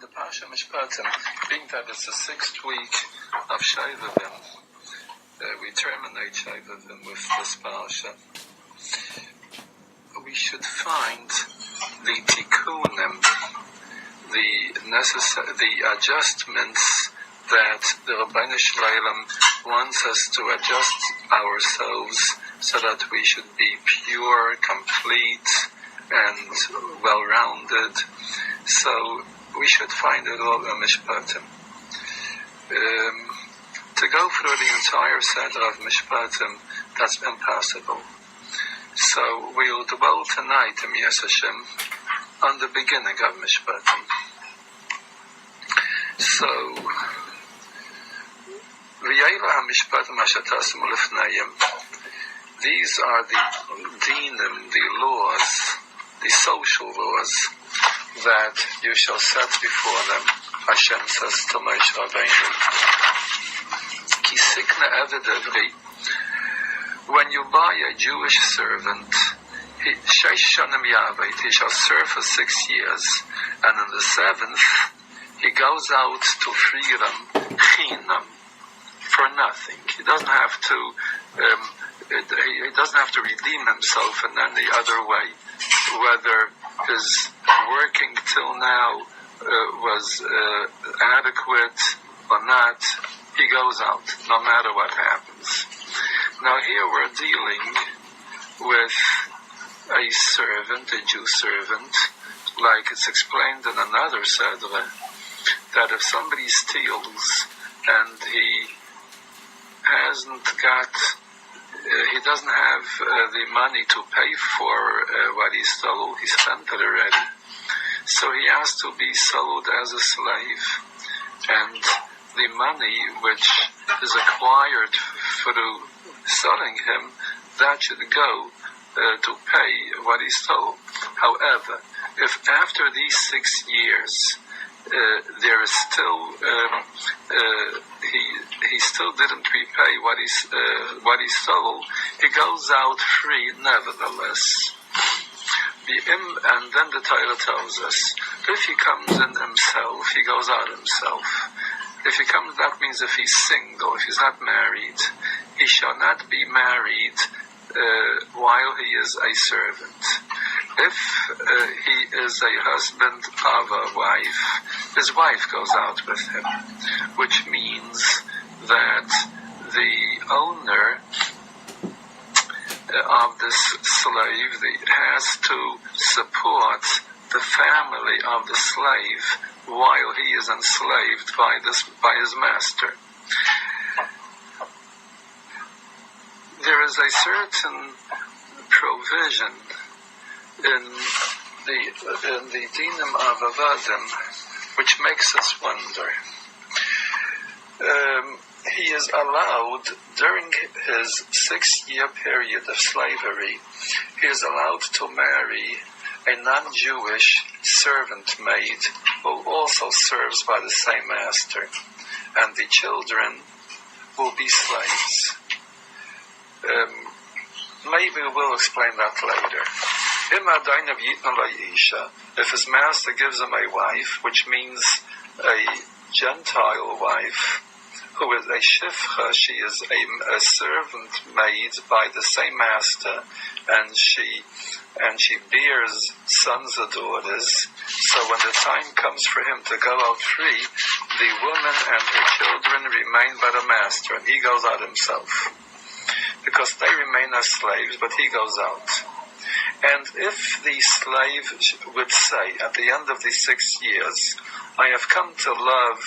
the Parsha Mishpatim, being that it's the 6th week of Shovavim, we terminate Shovavim with this Parsha. We should find the tikkunim, the adjustments that the Rabbeinu Shalom wants us to adjust ourselves so that we should be pure, complete, and well-rounded. So we should find it all in Mishpatim. To go through the entire set of Mishpatim, that's impossible. So we'll dwell tonight, Yas Hashem, on the beginning of Mishpatim. So, these are the dinim, the laws, the social laws that you shall set before them. Hashem says to Moshe Rabbeinu, Ki sikna evidevri, when you buy a Jewish servant, he shall serve for 6 years, and in the 7th, he goes out to freedom, chinam, for nothing. He doesn't have to. He doesn't have to redeem himself in any other way. Whether his working till now was adequate or not, he goes out, no matter what happens. Now here we're dealing with a servant, a Jew servant, like it's explained in another Sedra, that if somebody steals and he hasn't got, he doesn't have the money to pay for what he stole, he spent it already. So he has to be sold as a slave, and the money which is acquired through selling him, that should go to pay what he stole. However, if after these 6 years there is still he still didn't repay what he stole, he goes out free nevertheless. And then the Torah tells us, if he comes in himself, he goes out himself. If he comes, that means if he's single, if he's not married, he shall not be married while he is a servant. If he is a husband of a wife, his wife goes out with him, which means that the owner of this slave has to support the family of the slave while he is enslaved by his master. There is a certain provision in the dinim of Avadim which makes us wonder. He is allowed, during his 6-year period of slavery, he is allowed to marry a non-Jewish servant maid who also serves by the same master, and the children will be slaves. Maybe we'll explain that later. If his master gives him a wife, which means a Gentile wife, who is a shifcha, she is a servant maid by the same master, and she bears sons or daughters. So when the time comes for him to go out free, the woman and her children remain by the master, and he goes out himself, because they remain as slaves, but he goes out. And if the slave would say at the end of the 6 years, I have come to love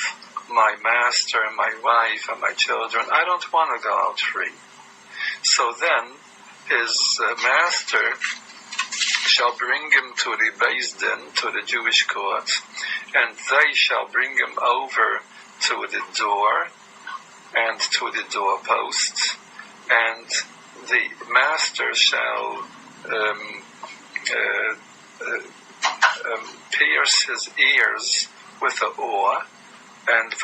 my master and my wife and my children, I don't want to go out free. So then his master shall bring him to the Beis Din, to the Jewish court, and they shall bring him over to the door and to the doorpost, and the master shall pierce his ears with an oar, and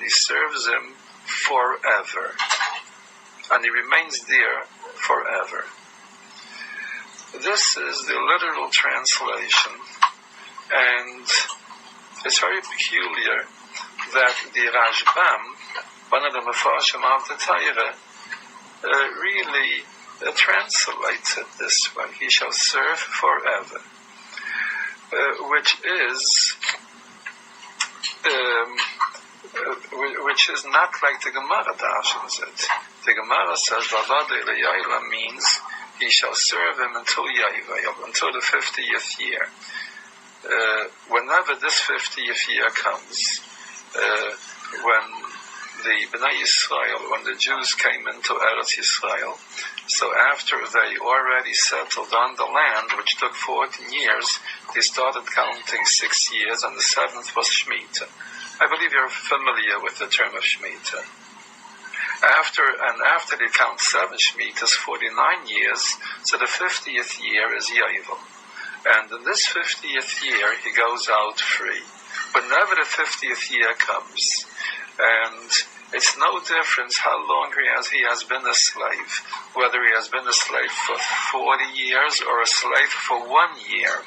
he serves him forever, and he remains there forever. This is the literal translation And it's very peculiar that the Rashbam, one of the Mefarshim of the Torah, really translates it this way: he shall serve forever, which is not like the Gemara darshans it. The Gemara says Vavadei Le'Yayla means he shall serve him until Yayvel, until the 50th year. Whenever this 50th year comes, when the Bnei Yisrael, when the Jews came into Eretz Yisrael, so after they already settled on the land, which took 14 years, they started counting 6 years, and the 7th was Shemitah. I believe you're familiar with the term of Shemitah. After they count 7 Shemitahs, 49 years, so the 50th year is Yovel. And in this 50th year, he goes out free. Whenever the 50th year comes, and it's no difference how long he has been a slave, whether he has been a slave for 40 years or a slave for 1 year.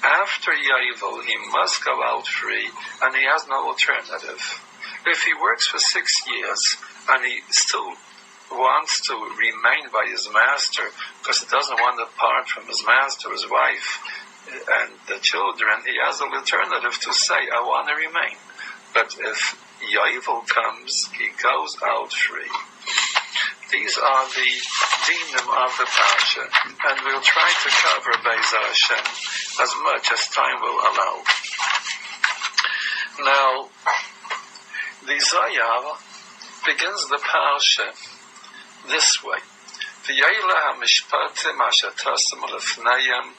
After Yovel, he must go out free, and he has no alternative. If he works for 6 years, and he still wants to remain by his master, because he doesn't want to part from his master, his wife, and the children, he has an alternative to say, I want to remain. But if Yovel comes, he goes out free. These are the dinim of the parsha, and we'll try to cover Be'ezras Hashem as much as time will allow. Now, the Zayar begins the parsha this way: V'yayla ha-mishpatim asher tasim lefnayim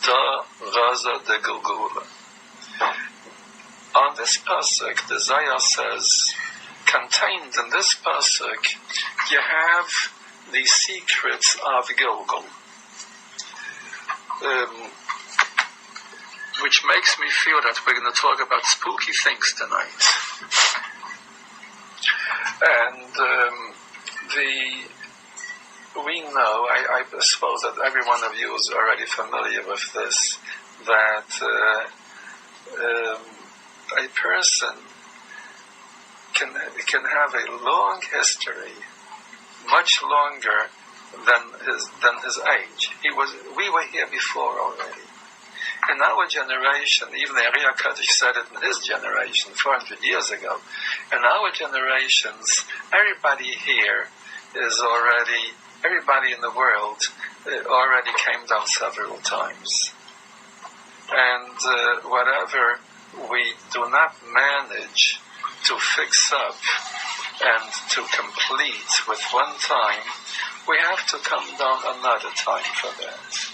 da raza de gulgula. On this pasuk, the Zayar says, contained in this pasuk, you have the secrets of Gilgal, which makes me feel that we're going to talk about spooky things tonight. And we know, I suppose that every one of you is already familiar with this, that a person can have a long history, much longer than his age. We were here before already. In our generation, even the Ariya Kaddish said it in his generation 400 years ago. In our generations, everybody here is already, everybody in the world already came down several times. And whatever we do not manage to fix up and to complete with one time, we have to come down another time for that.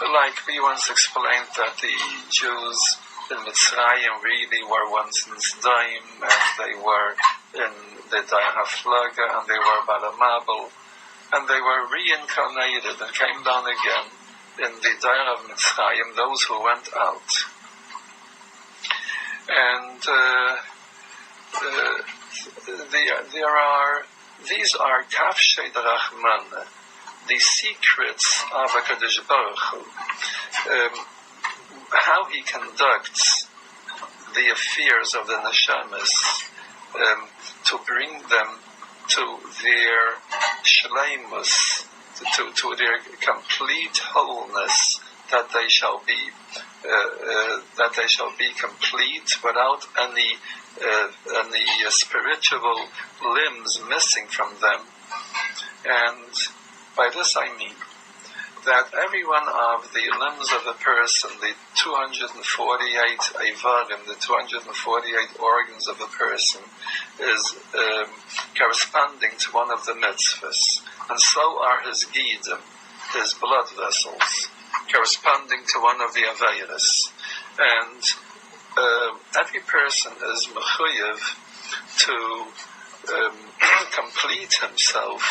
Like we once explained that the Jews in Mitzrayim really were once in Sdaim, and they were in the Dayan HaFlaga, and they were Balamabel, and they were reincarnated and came down again in the Dayan of Mitzrayim, those who went out. And these are Kafshei Rachman, the secrets of HaKadosh Baruch Hu, how he conducts the affairs of the neshamas, to bring them to their shleimus, to their complete wholeness, that they shall be complete without any spiritual limbs missing from them. And by this I mean that every one of the limbs of a person, the 248 Eivarim, the 248 organs of a person, is corresponding to one of the mitzvahs. And so are his gidim, his blood vessels, corresponding to one of the aveiros. And every person is mechuyev to complete himself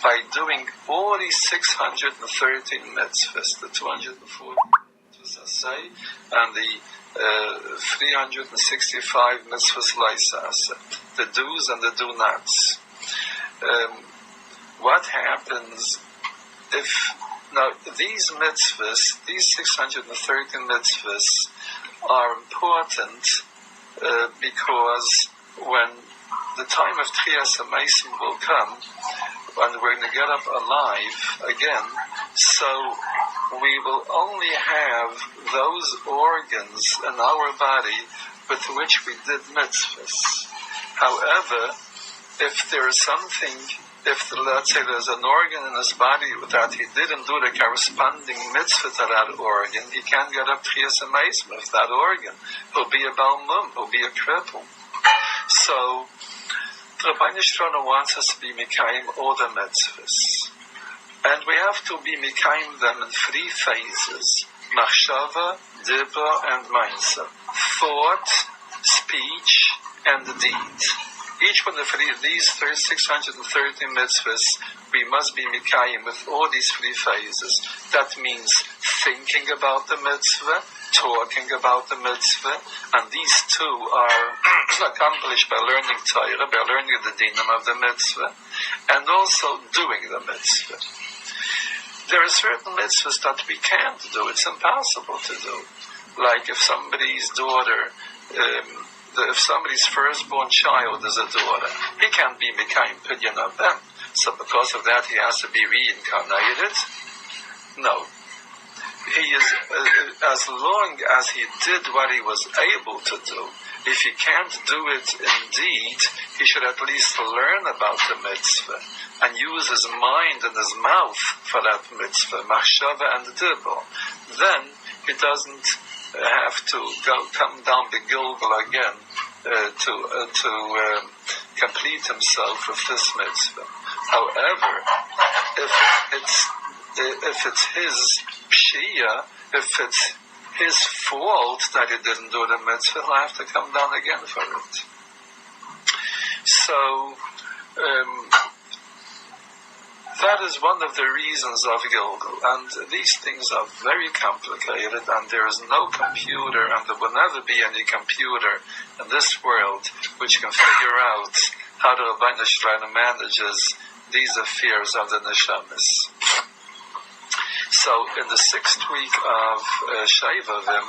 by doing all these 613 mitzvahs, the 240 mitzvahs asay, and the 365 mitzvahs laisa, the do's and the do-nots. What happens if, now these mitzvahs, these 613 mitzvahs, are important because when the time of Tchias HaMeisim will come, when we're going to get up alive again, so we will only have those organs in our body with which we did mitzvahs. However, if there is something, let's say there's an organ in his body that he didn't do the corresponding mitzvah to that organ, he can't get up Tchias HaMeisim with that organ. He'll be a Baal Mum, he'll be a cripple. So, the Rebbeinu Shalom wants us to be Mikayim all the mitzvahs. And we have to be Mikayim them in 3 phases. Machshava, Dibra, and Mainsa. Thought, speech, and deed. Each one of these 630 mitzvahs, we must be Mikayim with all these 3 phases. That means thinking about the mitzvah, talking about the mitzvah, and these 2 are accomplished by learning Torah, by learning the dinim of the mitzvah, and also doing the mitzvah. There are certain mitzvahs that we can't do, it's impossible to do. Like if somebody's daughter, if somebody's firstborn child is a daughter, he can't be Mikayim Pidyon of them. So because of that, he has to be reincarnated? No. He is, as long as he did what he was able to do, if he can't do it indeed, he should at least learn about the mitzvah and use his mind and his mouth for that mitzvah, machshava and dibur. Then he doesn't have to come down the Gilgal again to complete himself with this mitzvah. However, if it's his pshia, if it's his fault that he didn't do the mitzvah, he'll have to come down again for it. So, that is one of the reasons of Gilgal, and these things are very complicated, and there is no computer, and there will never be any computer in this world which can figure out how the Rebbeinu Shalom manages these affairs of the neshamas. So, in the 6th week of Shaivavim,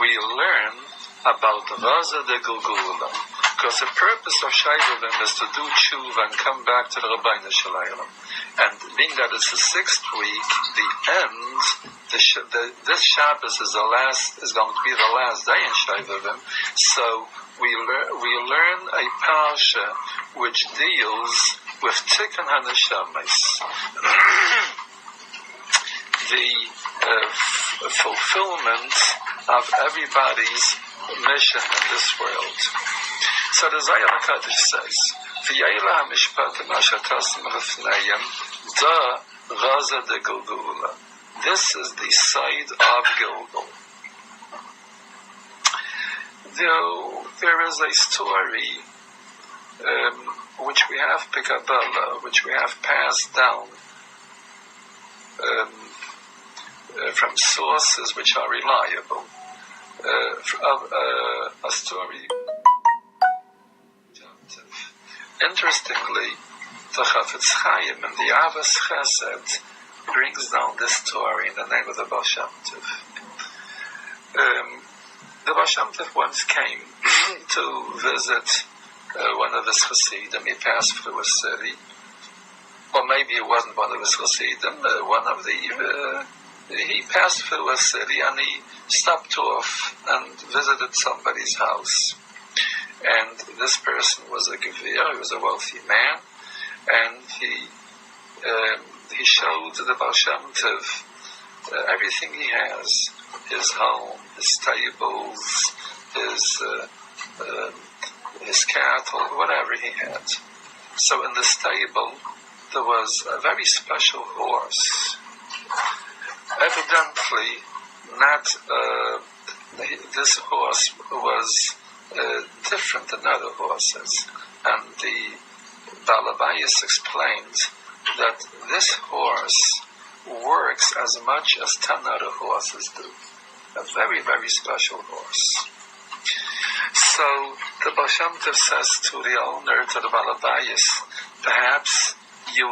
we learn about Raza de Gulgula, because the purpose of Shaivavim is to do tshuva and come back to the Rebbeinu Shalom. And being that it's the 6th week, the end, this Shabbos is going to be the last day in Shaivavim. So we learn a parsha which deals with Tikkun HaNeshamas, the fulfillment of everybody's mission in this world. So the Zohar HaKadosh says, "V'yayla mishpatim asher tasim lefneihem da raza de Gilgula." This is the side of Gilgal. There is a story which we have Kabbalah, which we have passed down from sources which are reliable. A story. Interestingly, the Chafetz Chaim in the Avos Chesed brings down this story in the name of the Baal Shem Tov. The Baal Shem Tov once came to visit one of his Chassidim. He passed through a city, or maybe it wasn't one of his Chassidim. He passed through a city and he stopped off and visited somebody's house. And this person was a gevir, he was a wealthy man, and he showed the Baal Shem Tov everything he has, his home, his stables, his cattle, whatever he had. So in the stable there was a very special horse. Evidently, this horse was different than other horses, and the Balabayas explained that this horse works as much as 10 other horses do. A very, very special horse. So the Baal Shem Tov says to the owner, to the Balabayas, perhaps you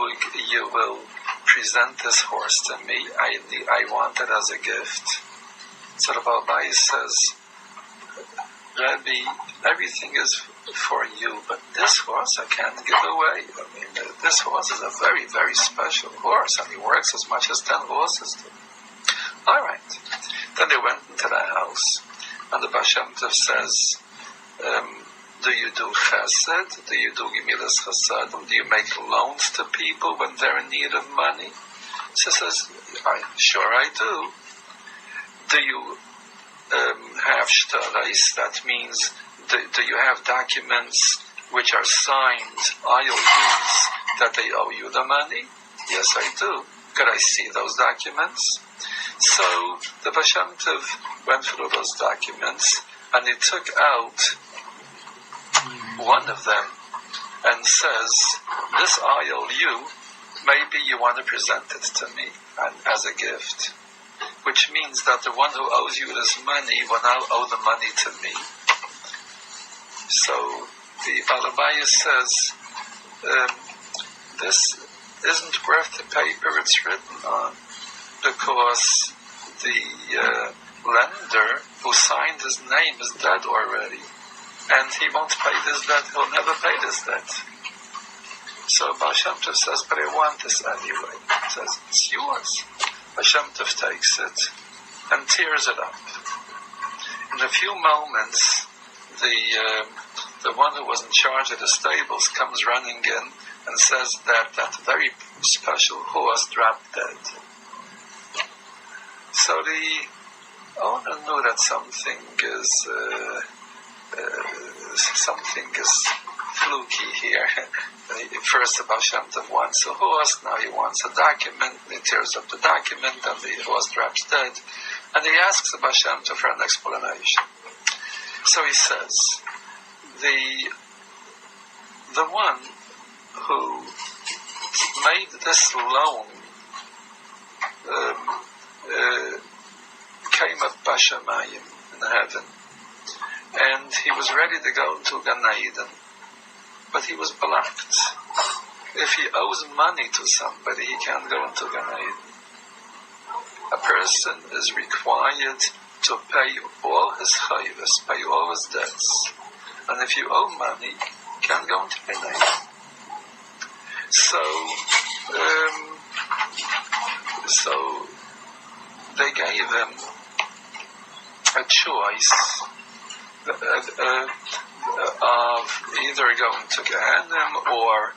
will present this horse to me. I want it as a gift. So the Balabayas says, Rabbi, everything is for you, but this horse I can't give away. I mean, this horse is a very, very special horse, and he works as much as 10 horses do. All right. Then they went into the house, and the Baal Shem Tov says, do you do chesed? Do you do gemilas chasadim? Do you make loans to people when they're in need of money? She says, sure I do. Do you have shtarais? That means, do you have documents which are signed IOUs that they owe you the money? Yes, I do. Could I see those documents? So the Baal Shem Tov went through those documents, and he took out one of them and says, this IOU, maybe you want to present it to me as a gift, which means that the one who owes you this money will now owe the money to me. So the Baal Abaya says, this isn't worth the paper it's written on, because the lender who signed his name is dead already, and he won't pay this debt. He'll never pay this debt. So Baal Shem Tov says, but I want this anyway. He says, it's yours. Baal Shem Tov takes it and tears it up. In a few moments, the one who was in charge of the stables comes running in and says that very special horse dropped dead. So the owner knew that something is fluky here. First, the Baal Shem Tov wants a horse, now he wants a document, and he tears up the document, and the horse drops dead. And he asks the Baal Shem Tov for an explanation. So he says, the one who made this loan came up Bashamayim in heaven, and he was ready to go into Gan Eden, but he was blocked. If he owes money to somebody, he can't go into Gan Eden. A person is required to pay all his chayvus, pay all his debts, and if you owe money, you can't go into Gan Eden. So they gave him a choice of either going to Gehenna or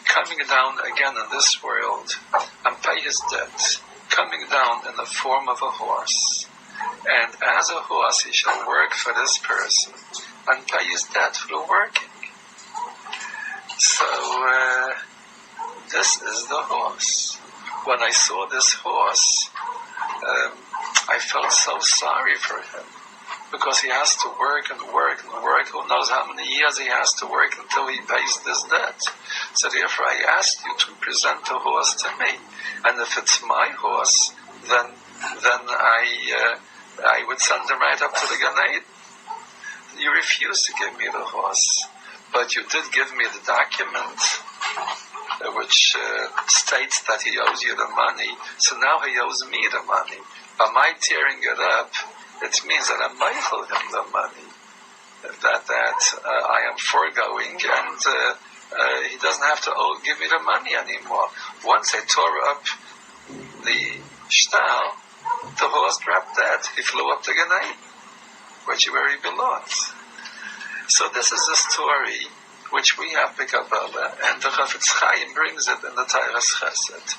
coming down again in this world and pay his debt, coming down in the form of a horse. And as a horse he shall work for this person and pay his debt through working. So this is the horse. When I saw this horse, I felt so sorry for him, because he has to work and work and work. Who knows how many years he has to work until he pays this debt. So therefore I asked you to present the horse to me. And if it's my horse, then I would send him right up to the Gan Eden. You refused to give me the horse, but you did give me the document which states that he owes you the money. So now he owes me the money. By my tearing it up, it means that I'm meichel him the money, that I am foregoing, and he doesn't have to give me the money anymore. Once I tore up the shtal, the horse dropped dead. He flew up to Gan Eden, where he belongs. So this is a story which we have Kabbalah, and the Chafetz Chaim brings it in the Teiras Chesed.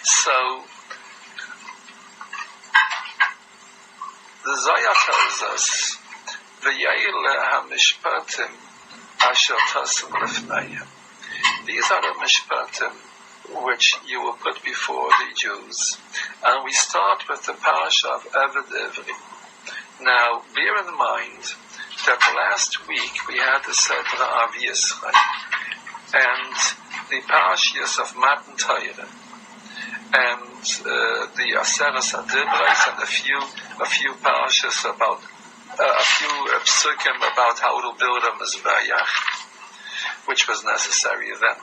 So the Zohar tells us, "V'yeile ha-mishpatim asher tasim lefneihem." These are the mishpatim which you will put before the Jews, and we start with the parasha of Eved Ivri. Now, bear in mind that last week we had the Seder of Yisrael and the parashas of Matan Torah and the Aseres Adibros and a few parashas about a few psukim about how to build a mizbeach, which was necessary then.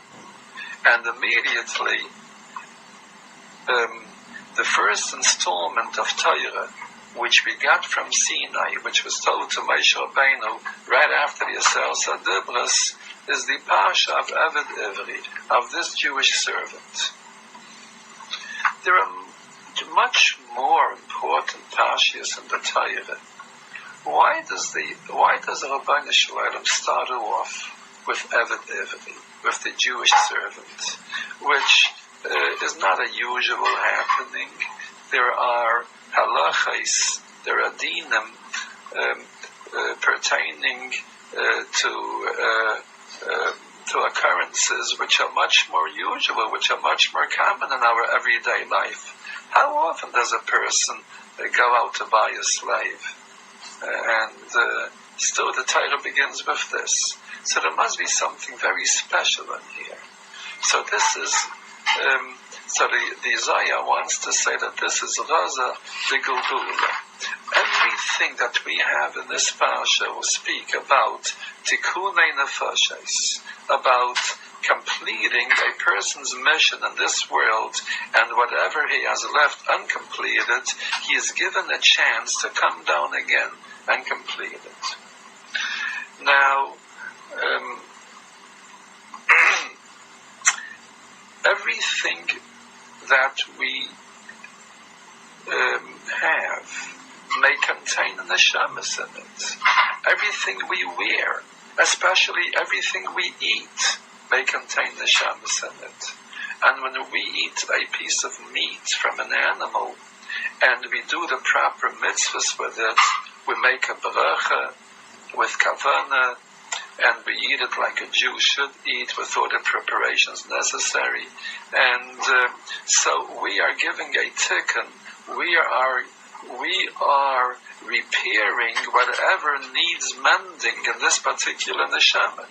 And immediately the first installment of Torah which we got from Sinai, which was told to Moshe Rabbeinu right after the Aseret Dibros, is the Pasha of Eved Ivri, of this Jewish servant. There are much more important Pashas in the Torah. Why does the Rabbeinu Shalom start off with Eved Ivri, with the Jewish servant, which is not a usual happening? There are halachas, there are dinim pertaining to occurrences which are much more usual, which are much more common in our everyday life. How often does a person go out to buy a slave? Still the Torah begins with this. So there must be something very special in here. So this is, the Isaiah wants to say that this is Raza the Gulgula. Everything that we have in this parasha will speak about Tikkunei Nefashos, about completing a person's mission in this world, and whatever he has left uncompleted, he is given a chance to come down again and complete it. Now, everything that we have may contain neshamas in it. Everything we wear, especially everything we eat, may contain neshamas in it. And when we eat a piece of meat from an animal, and we do the proper mitzvahs with it, we make a bracha with kavanah, and we eat it like a Jew should eat, with all the preparations necessary. And so we are giving a tikkun. We are repairing whatever needs mending in this particular neshama,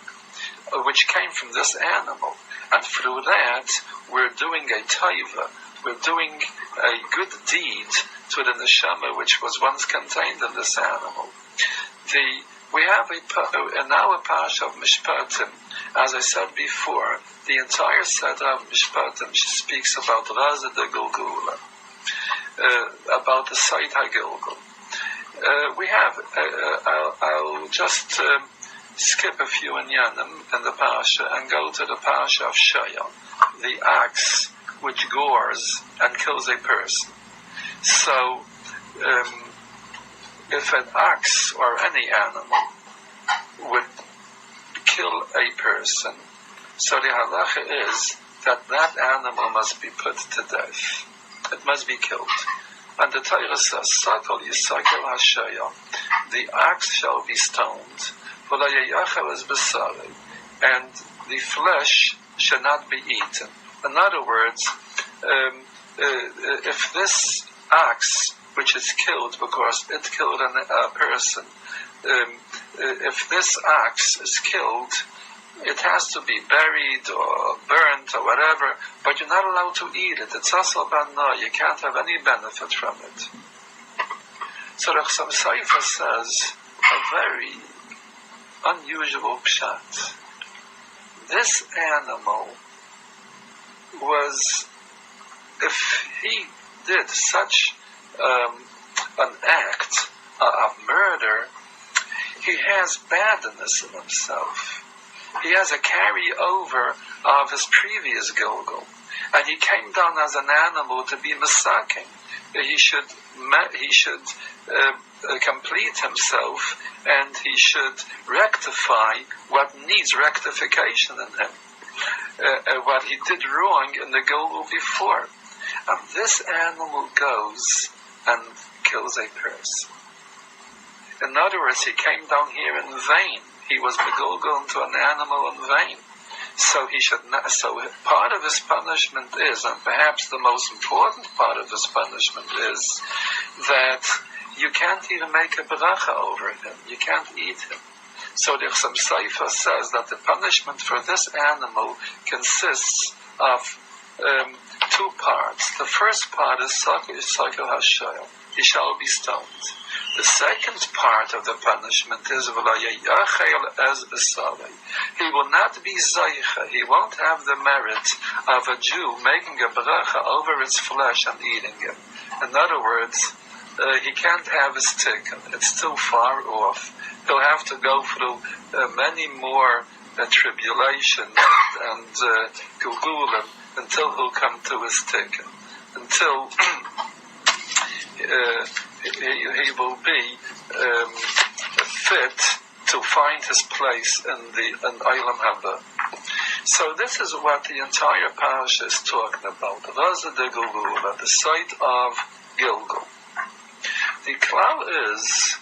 which came from this animal. And through that, we're doing a taiva. We're doing a good deed to the neshama which was once contained in this animal. We have in our parsha of mishpatim, as I said before, the entire set of mishpatim speaks about Raza de Gulgula, about the Seit HaGilgul. We have, I'll just skip a few inyanim in the parsha and go to the parsha of Shayam, the axe which gores and kills a person. So, if an ox or any animal would kill a person, so the halacha is that animal must be put to death. It must be killed. And the Torah says, Sakol Yisakel Hashayam, the ox shall be stoned, and the flesh shall not be eaten. In other words, if this ox, which is killed because it killed a person, if this ox is killed, it has to be buried or burnt or whatever, but you're not allowed to eat it. It's asal bana, you can't have any benefit from it. So the Chassam Sofer says a very unusual pshat. This animal was, if he did such an act of murder, he has badness in himself. He has a carry-over of his previous Gilgul, and he came down as an animal to be masaking. He should complete himself, and he should rectify what needs rectification in him, what he did wrong in the Gilgul before. And this animal goes and kills a person. In other words, he came down here in vain. He was megulgul into an animal in vain. So he should not. So part of his punishment is, and perhaps the most important part of his punishment is, that you can't even make a bracha over him. You can't eat him. So the Chassam Sofer says that the punishment for this animal consists of two parts. The first part is Sakil Hashayim. He shall be stoned. The second part of the punishment is he will not be zaycha. He won't have the merit of a Jew making a bracha over its flesh and eating it. In other words, he can't have his tikkun. It's too far off. He'll have to go through many more tribulation and gugulim until he'll come to his tikkun. Until he will be fit to find his place in Eilam Haba. So this is what the entire parasha is talking about. Raza de Gilgul, the site of Gilgul. The klal is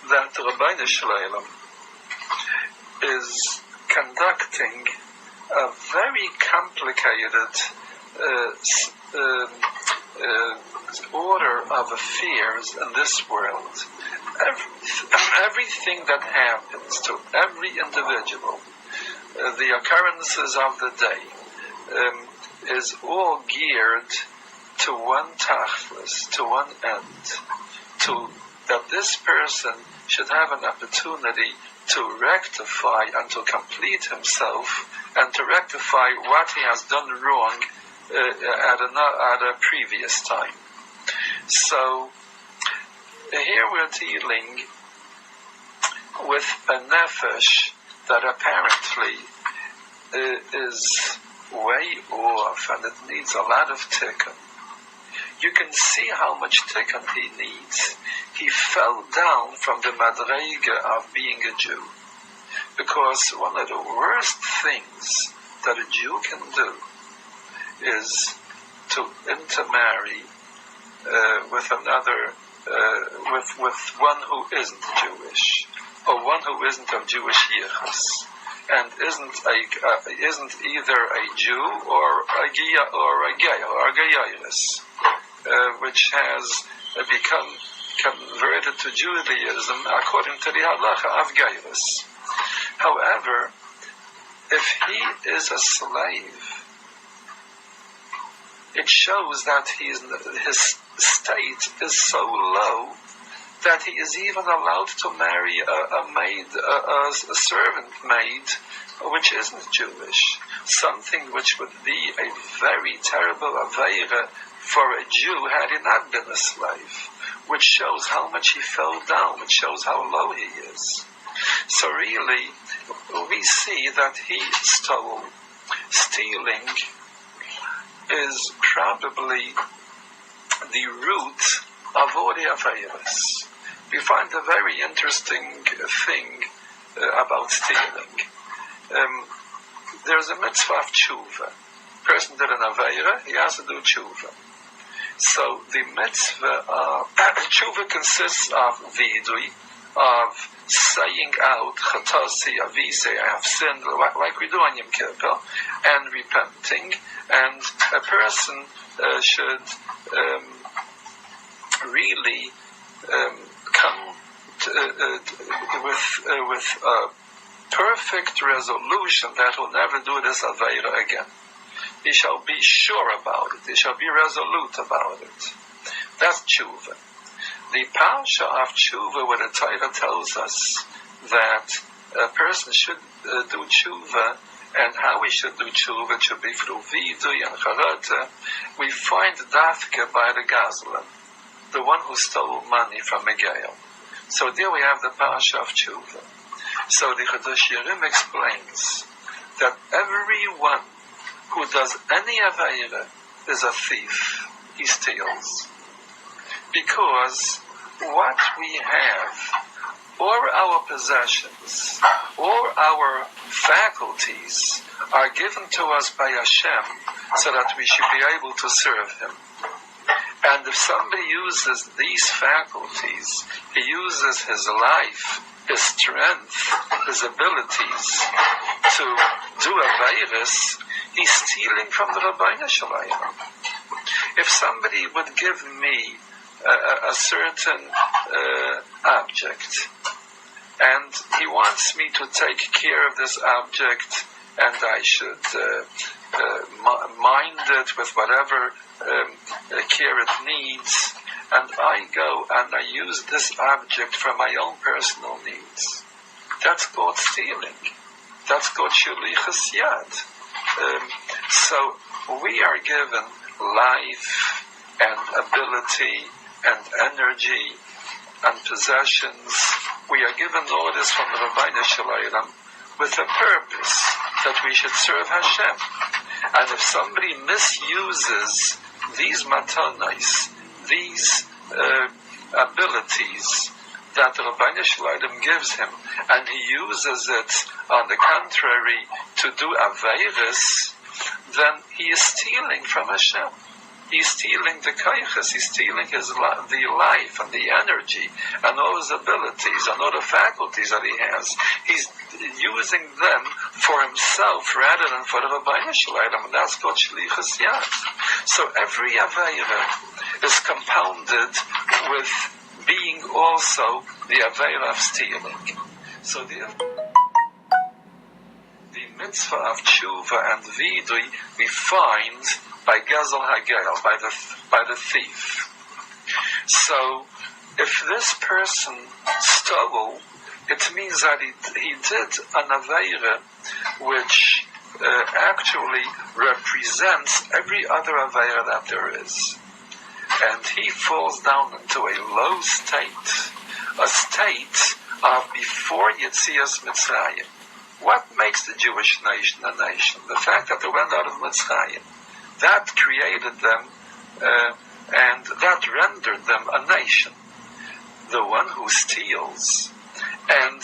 that the Rabbeinu Shleilim is conducting a very complicated order of affairs in this world. Everything that happens to every individual, the occurrences of the day, is all geared to one tachlis, to one end, that this person should have an opportunity to rectify and to complete himself and to rectify what he has done wrong at a previous time. So here we're dealing with a nefesh that apparently is way off and it needs a lot of tikkun. You can see how much tikkun he needs. He fell down from the madrega of being a Jew, because one of the worst things that a Jew can do is to intermarry with another, with one who isn't Jewish, or one who isn't of Jewish yichus, and isn't either a Jew or a gay or a gayirus, which has become converted to Judaism according to the halacha of gayirus. However, if he is a slave, it shows that his state is so low that he is even allowed to marry a maid, a servant maid, which isn't Jewish. Something which would be a very terrible aveira for a Jew had he not been a slave, which shows how much he fell down, which shows how low he is. So really, we see that he stole. Stealing is probably the root of all the aveiros. We find a very interesting thing about stealing. There's a mitzvah of tshuva. Person did an aveira, he has to do tshuva. So the mitzvah of tshuva consists of vidui, of saying out, chatasi, avise, I have sinned, like we do on Yom Kippur, and repenting. And a person should really come with a perfect resolution that he'll never do this aveira again. He shall be sure about it. He shall be resolute about it. That's tshuva. The parsha of tshuva, where the Torah tells us that a person should do tshuva, and how we should do tshuva, it should be through vidui and charata. We find dafke by the gazlan, the one who stole money from a gael. So there we have the parsha of tshuva. So the Chodesh Yerim explains that everyone who does any aveira is a thief. He steals. Because what we have, or our possessions, or our faculties, are given to us by Hashem so that we should be able to serve Him. And if somebody uses these faculties, he uses his life, his strength, his abilities to do aveiros, he's stealing from the Rabbeinu Shalom. If somebody would give me a certain object, and he wants me to take care of this object, and I should mind it with whatever care it needs, and I go and I use this object for my own personal needs, that's called stealing. That's called shlichus yad. So we are given life and ability and energy and possessions. We are given all this from the Rabbeinu Shalom with a purpose that we should serve Hashem. And if somebody misuses these matanos, these abilities that the Rabbeinu Shalom gives him, and he uses it on the contrary to do aveiros, then he is stealing from Hashem. He's stealing the kaiches, he's stealing the life and the energy and all his abilities and all the faculties that he has. He's using them for himself rather than for the Rabbeinu Shalom, and that's called shlichus yad. So every aveira is compounded with being also the aveira of stealing. So the mitzvah of tshuva and vidui we find by Gezel Hagel, by the thief. So, if this person stole, it means that he did an aveira which actually represents every other aveira that there is. And he falls down into a low state, a state of before Yetzias Mitzrayim. What makes the Jewish nation a nation? The fact that they went out of Mitzrayim. That created them, and that rendered them a nation. The one who steals, and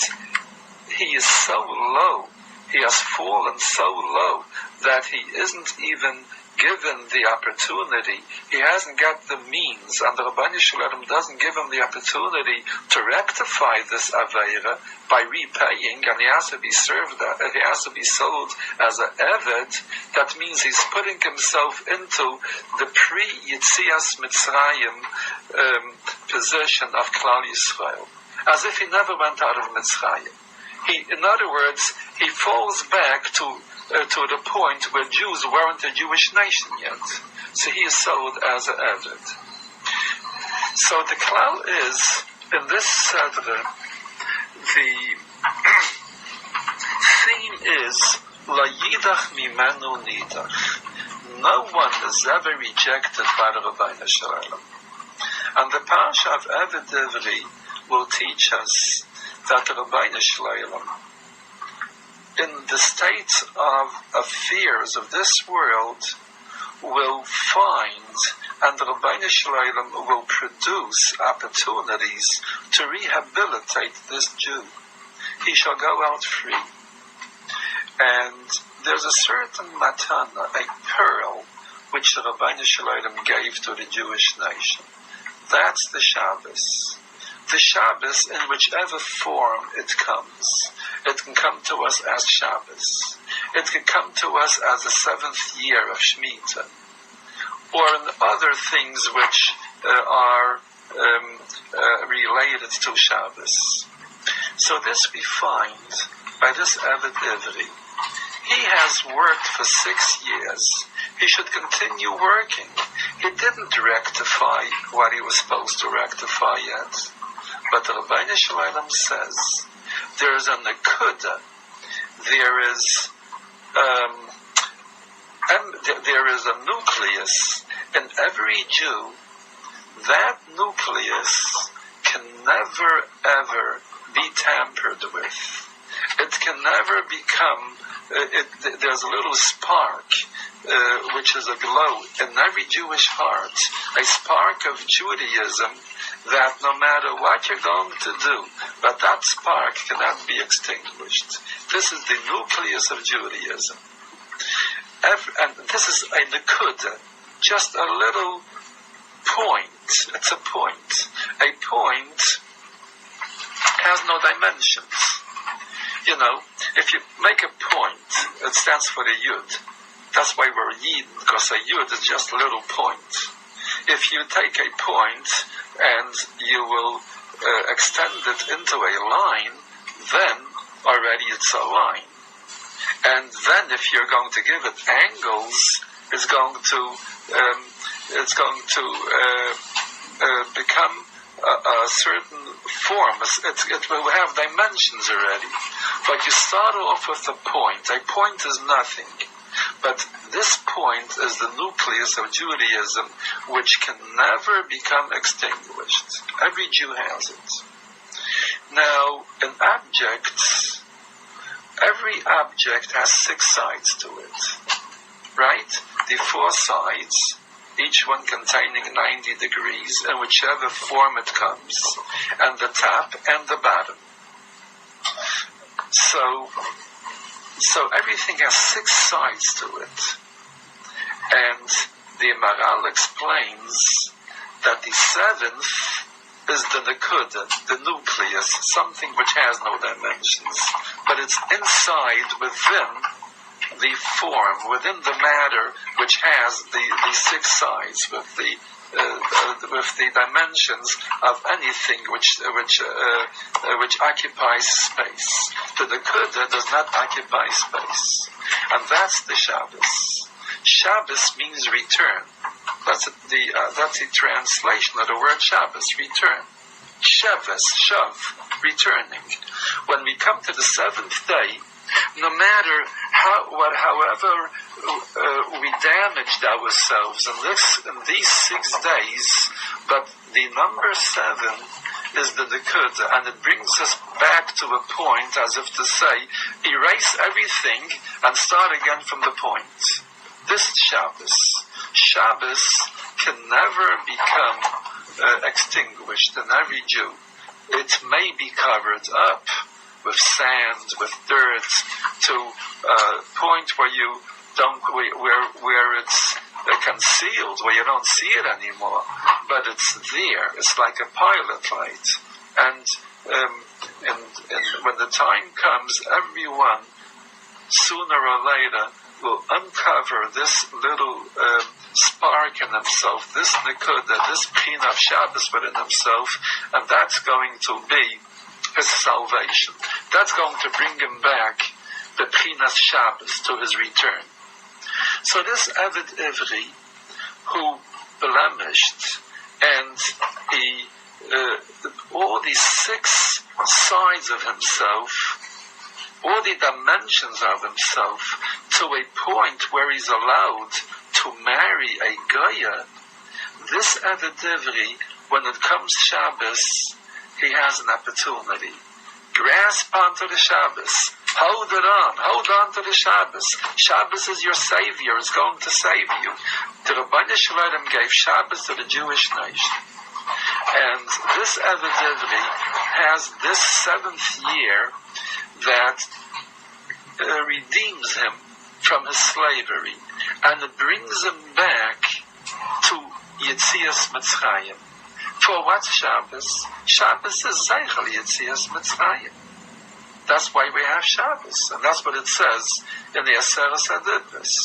he is so low, he has fallen so low that he isn't even given the opportunity, he hasn't got the means, and the Rabbeinu Shalom doesn't give him the opportunity to rectify this aveira by repaying, and he has to be served, he has to be sold as an eved. That means he's putting himself into the pre-Yitzias Mitzrayim position of Klal Yisrael, as if he never went out of Mitzrayim. In other words, he falls back to the point where Jews weren't a Jewish nation yet. So he is sold as an Eved. So the klal is, in this Sedra, the theme is, La yidach mimenu nidach. No one is ever rejected by the Rabbeinu Shalom. And the Parsha of Eved Ivri will teach us that the Rabbeinu Shalom, in the state of affairs of this world, will find, and the Rabbeinu Shalom will produce opportunities to rehabilitate this Jew. He shall go out free. And there's a certain matana, a pearl, which the Rabbeinu Shalom gave to the Jewish nation. That's the Shabbos. The Shabbos, in whichever form it comes. It can come to us as Shabbos. It can come to us as the 7th year of Shemitah, or in other things which are related to Shabbos. So this we find by this Eved Ivri. He has worked for 6 years. He should continue working. He didn't rectify what he was supposed to rectify yet. But the Rabbeinu Shalom says, there is a nekuda, there is a nucleus in every Jew. That nucleus can never ever be tampered with. It can never become, there's a little spark, which is a glow in every Jewish heart, a spark of Judaism, that no matter what you're going to do, but that spark cannot be extinguished. This is the nucleus of Judaism. And this is a nekuda, just a little point. It's a point. A point has no dimensions. You know, if you make a point, it stands for the yud. That's why we're yid, because a yud is just a little point. If you take a point and you will extend it into a line, then already it's a line. And then if you're going to give it angles, it's going to become a certain form. It will have dimensions already. But you start off with a point. A point is nothing. But this point is the nucleus of Judaism, which can never become extinguished. Every Jew has it. Now, an object, every object has 6 sides to it, right? The 4 sides, each one containing 90 degrees, in whichever form it comes, and the top and the bottom. So everything has 6 sides to it. And the Maharal explains that the 7th is the nekuda, the nucleus, something which has no dimensions, but it's inside, within the form, within the matter, which has the 6 sides, with the dimensions of anything which occupies space. The nekuda does not occupy space, and that's the Shabbos. Shabbos means return. That's the translation of the word Shabbos, return. Shabbos, shav, returning. When we come to the 7th day, no matter however we damaged ourselves in these 6 days, but the number 7 is the nekuda, and it brings us back to a point, as if to say, erase everything and start again from the point. This Shabbos can never become extinguished in every Jew. It may be covered up with sand, with dirt, to a point where you don't, where it's concealed, where you don't see it anymore, but it's there. It's like a pilot light, and when the time comes, everyone sooner or later will uncover this little spark in himself, this nekuda, this pina of Shabbos within himself, and that's going to be his salvation. That's going to bring him back, the Pinas Shabbos, to his return. So this Eved Ivri, who blemished, and he, all these 6 sides of himself, all the dimensions of himself, to a point where he's allowed to marry a Goya, this Eved Ivri, when it comes Shabbos, he has an opportunity. Grasp onto the Shabbos. Hold on to the Shabbos. Shabbos is your savior, is going to save you. The Rabbeinu Shalom gave Shabbos to the Jewish nation. And this Eved Ivri has this 7th year that redeems him from his slavery, and it brings him back to Yetzias Mitzrayim. For what Shabbos? Shabbos is Zeichel Yetzias Mitzrayim. That's why we have Shabbos, and that's what it says in the Aseres Hadibros,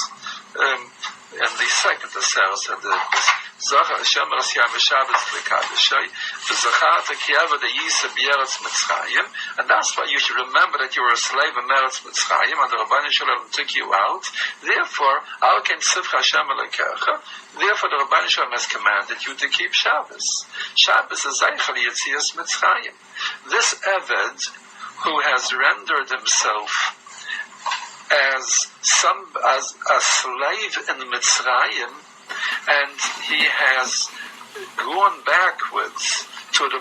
in the 2nd Aseres Hadibros. Zachar Hashem Rasyam Shabbos Lekadeshay, v'Zacharta ki Eved Yisa b'Yeretz Mitzrayim, and that's why you should remember that you were a slave in Eretz Mitzrayim, and the Rabbeinu Shalom took you out. Therefore, Al Ken Tzivcha Hashem Elokecha. Therefore, the Rabbeinu Shalom has commanded you to keep Shabbos. Shabbos is Zeichel Yetzias Mitzrayim. This Eved, who has rendered himself as a slave in Mitzrayim, and he has gone backwards to the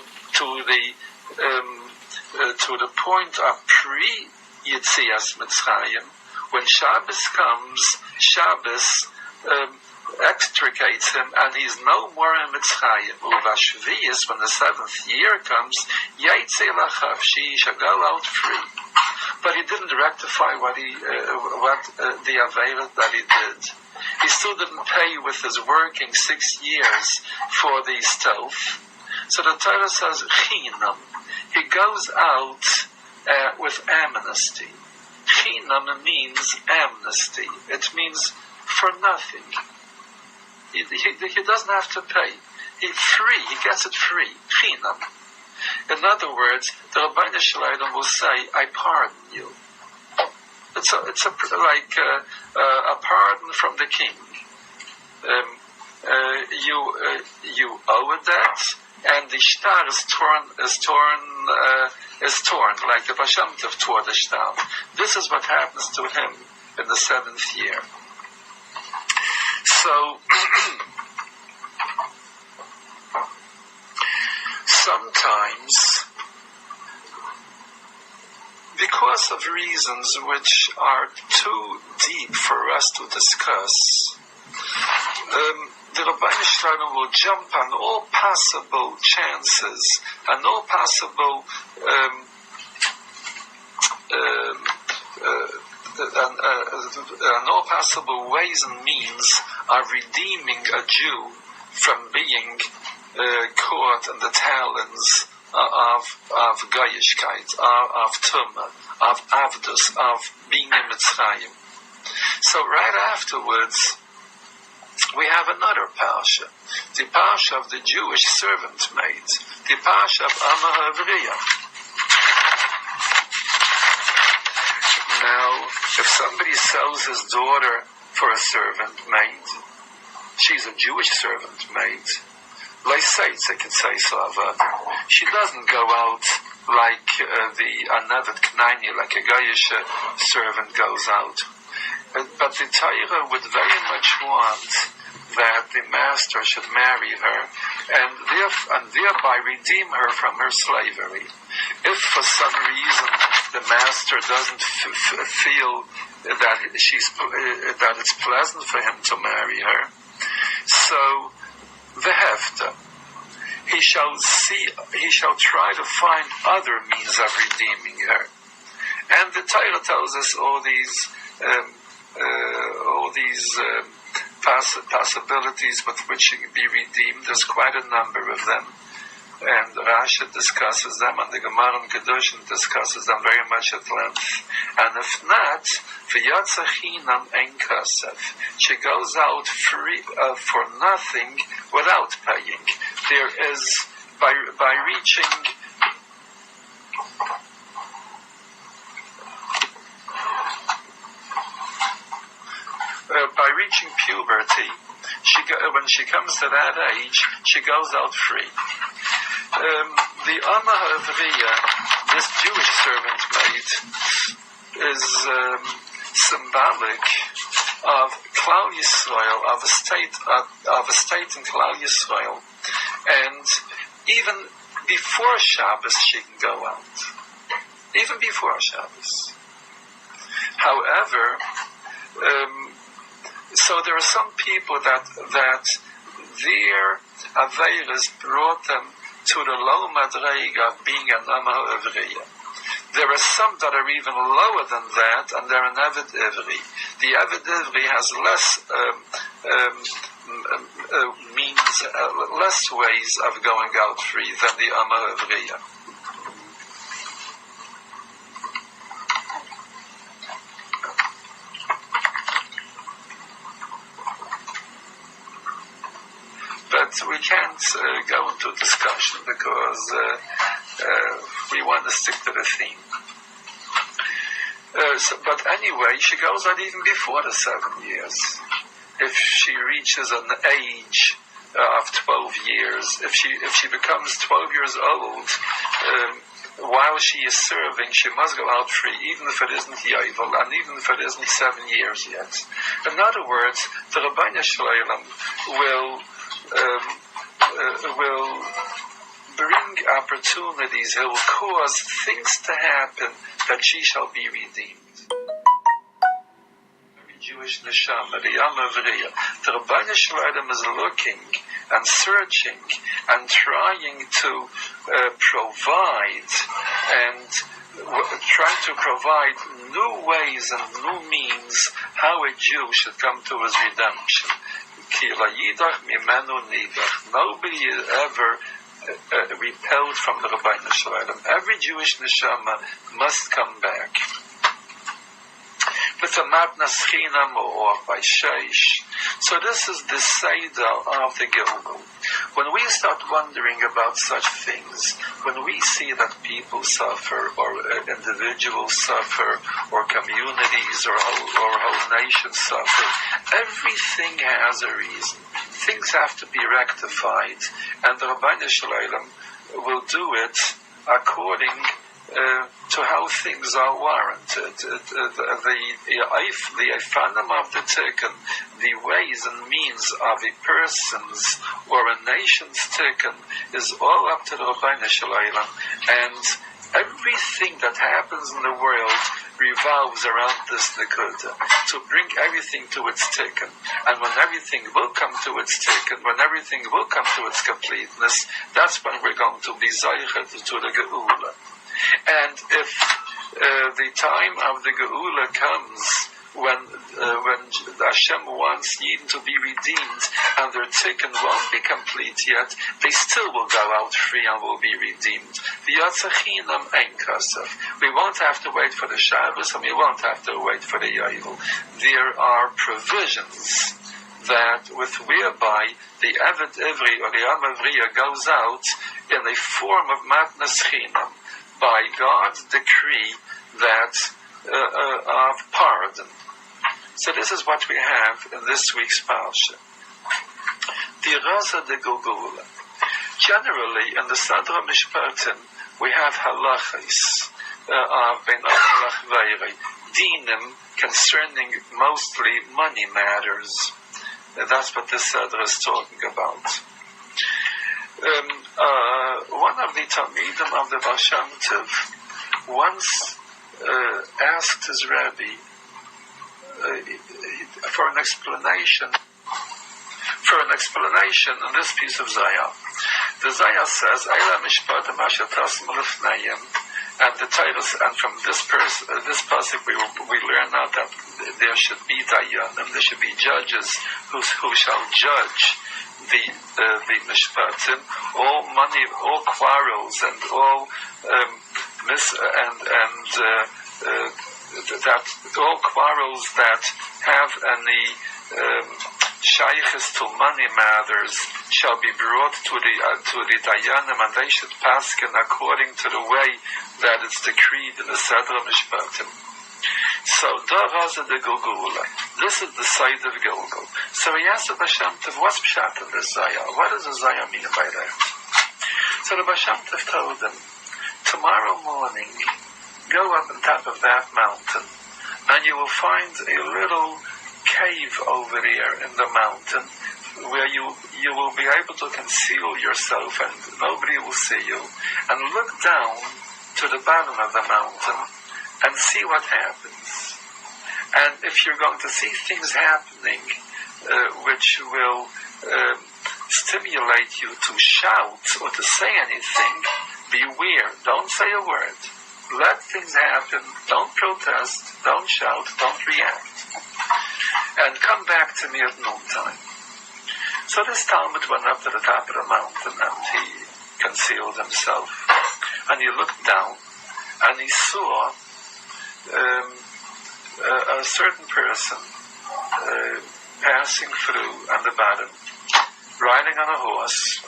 point of pre-Yetzias Mitzrayim. When Shabbos comes, Shabbos extricates him, and he's no more in Mitzrayim. Uvashviyas, when the 7th year comes, Yaitzei Lachav, she shall go out free. But he didn't rectify the Aveilah that he did. He still didn't pay with his working 6 years for the stealth. So the Torah says, Chinam. He goes out with amnesty. Chinam means amnesty. It means for nothing. He doesn't have to pay. He gets it free. Chinam. In other words, the Rabbeinu Shalom will say, I pardon you. It's like a pardon from the king. You owe a debt, and the shtar is torn, like the Baal Shem Tov tore the shtar. This is what happens to him in the 7th year. So sometimes, because of reasons which are too deep for us to discuss, the Rabbeinu Shalom will jump on all possible chances and all possible and all possible ways and means of redeeming a Jew from being caught in the talons of Goyishkeit, of Tumah, of Avdus, of being in Mitzrayim. So right afterwards, we have another parsha, the parsha of the Jewish servant maid, the parsha of Amma Havriya. Now, if somebody sells his daughter for a servant maid, she's a Jewish servant maid. Leisaitz, I could say, Sava. She doesn't go out like the Anavet Knaini, like a Goyish servant goes out. But the Torah would very much want that the master should marry her and thereby redeem her from her slavery. If for some reason the master doesn't feel that it's pleasant for him to marry her, so the hefta, he shall try to find other means of redeeming her. And the Torah tells us all these possibilities with which she can be redeemed. There's quite a number of them, and Rashi discusses them, and the Gemara in Kedushin discusses them very much at length. And if not, v'yatzachinam ein kasef, she goes out free for nothing without paying. There is by reaching puberty, when she comes to that age, she goes out free. The Amma Havriya, this Jewish servant maid, is symbolic of Klal Yisrael, of a state in Klal Yisrael, and even before Shabbos she can go out. Even before Shabbos. However, so there are some people that their Aveiras brought them to the low madrega of being an Amma Havriya. There are some that are even lower than that, and they're an Avid Ivri. The Avid Ivri has less ways of going out free than the Amma Havriya. But we can't go into discussion because we want to stick to the theme. But anyway, she goes out even before the 7 years. If she reaches an age of 12 years, if she becomes 12 years old, while she is serving, she must go out free, even if it isn't Yovel, and even if it isn't 7 years yet. In other words, the Rabbeinu Shalom will bring opportunities, he will cause things to happen that she shall be redeemed. Every Jewish neshama, the Amma Havriya, the Rabbeinu Shalom is looking and searching and trying to provide new ways and new means how a Jew should come to his redemption. Nobody is ever repelled from the Rabbeinu Shalom. Every Jewish neshama must come back. With a matnas chinam or by sheish. So this is the seder of the Gilgul. When we start wondering about such things, when we see that people suffer, or individuals suffer, or communities, or whole nations suffer, everything has a reason. Things have to be rectified, and the Rabbeinu Shalom will do it according to how things are warranted. The efanim of the tikkun, the ways and means of a person's or a nation's tikkun is all up to the Rabbeinu Shalom, and everything that happens in the world revolves around this nekuda, to bring everything to its tikkun. And when everything will come to its tikkun, when everything will come to its completeness, that's when we're going to be zeichet to the geula. And if the time of the geula comes, when Hashem wants Yidden to be redeemed and their tikkun won't be complete yet, they still will go out free and will be redeemed. V'yatzachinam ein kasef. We won't have to wait for the Shabbos and we won't have to wait for the Yovel. There are provisions that whereby the Eved Ivri or the Am Ivriya goes out in a form of matnas chinam by God's decree that of pardon. So this is what we have in this week's parsha. The Raza de Gulgula. Generally, in the Sadra Mishpatim, we have halachis of Ben Lachveiri, dinim concerning mostly money matters. That's what this Sadra is talking about. One of the Talmidim of the Baal Shem Tov once asked his Rebbe for an explanation in this piece of Zayah. The Zayah says, "Eila mishpatim asher tasim lefnayim," and the titles, and from this pasuk we learn out that there should be dayanim, there should be judges who shall judge the mishpatim, all money, all quarrels, and all that all quarrels that have any shaykhs to money matters shall be brought to the dayanim, and they should paskin according to the way that it's decreed in the Sedra Mishpatim. So, the Gulgula. This is the side of Gilgul. So he asked the Baal Shem Tov, what's pshat in the Zayah? What does the Zayah mean by that? So the Baal Shem Tov told them, tomorrow morning, go up on top of that mountain, and you will find a little cave over there in the mountain, where you will be able to conceal yourself and nobody will see you, and look down to the bottom of the mountain and see what happens. And if you're going to see things happening which will stimulate you to shout or to say anything, beware, don't say a word. Let things happen, don't protest, don't shout, don't react. And come back to me at noontime. So this Talmud went up to the top of the mountain and he concealed himself. And he looked down and he saw a certain person passing through on the bottom, riding on a horse.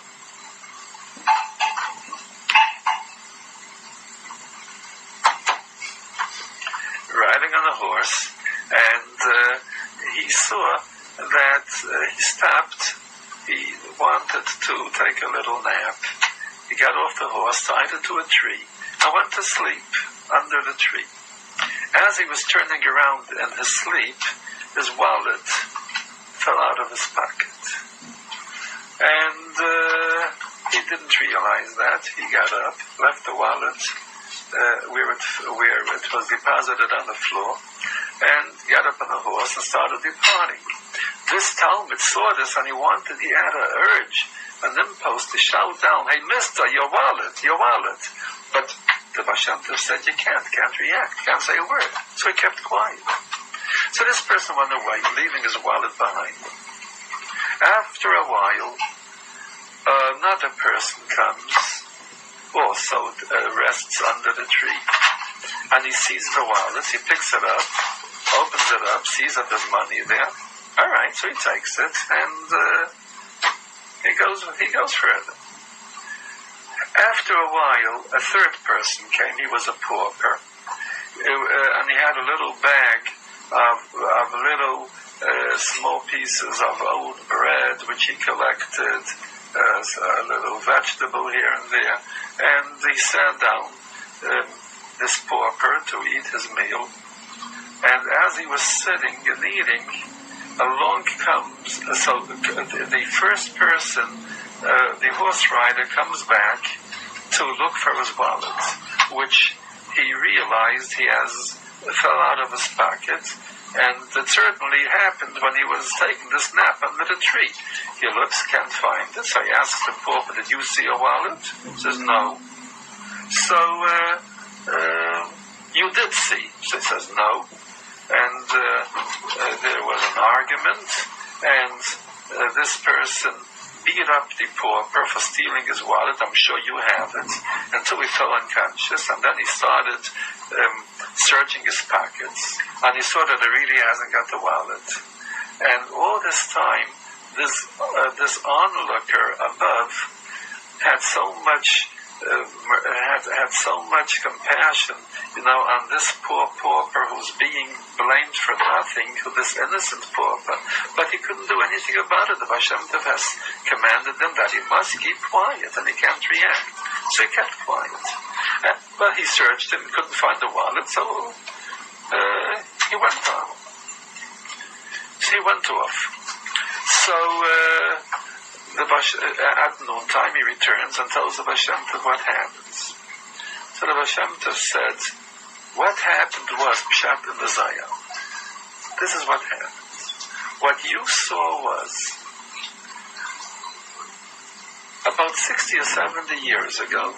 And he saw that he stopped. He wanted to take a little nap. He got off the horse, tied it to a tree, and went to sleep under the tree. As he was turning around in his sleep, his wallet fell out of his pocket. And he didn't realize that. He got up, left the wallet where it was deposited on the floor, and got up on the horse and started departing. This Talmud saw this and he had an urge, an impulse to shout down, "Hey, mister, your wallet." But the Baal Shem Tov said, you can't react, can't say a word. So he kept quiet. So this person went away, leaving his wallet behind him. After a while, another person comes, also rests under the tree, and he sees the wallet, he picks it up, opens it up, sees that there's money there. All right, so he takes it, and he goes further. After a while, a third person came. He was a pauper, and he had a little bag of little small pieces of old bread, which he collected, a little vegetable here and there, and he sat down this pauper to eat his meal. And as he was sitting and eating, along comes, so the first person, the horse rider, comes back to look for his wallet, which he realized fell out of his pocket, and it certainly happened when he was taking this nap under the tree. He looks, can't find it, so he asks the pauper, "Did you see a wallet?" He says, "No." "So, you did see?" So he says, "No." And there was an argument, and this person beat up the pauper for stealing his wallet. "I'm sure you have it," until he fell unconscious, and then he started searching his pockets, and he saw that he really hasn't got the wallet. And all this time, this onlooker above had so much had so much compassion, on this poor pauper who's being blamed for nothing, this innocent pauper, but he couldn't do anything about it. The Baal Shem Tov has commanded him that he must keep quiet and he can't react. So he kept quiet. But he searched him, couldn't find the wallet, so he went on. So he went off. So at noontime he returns and tells the Baal Shem Tov what happens. So the Baal Shem Tov said, what happened was Pshat in the Zaya. This is what happened. What you saw was, about 60 or 70 years ago,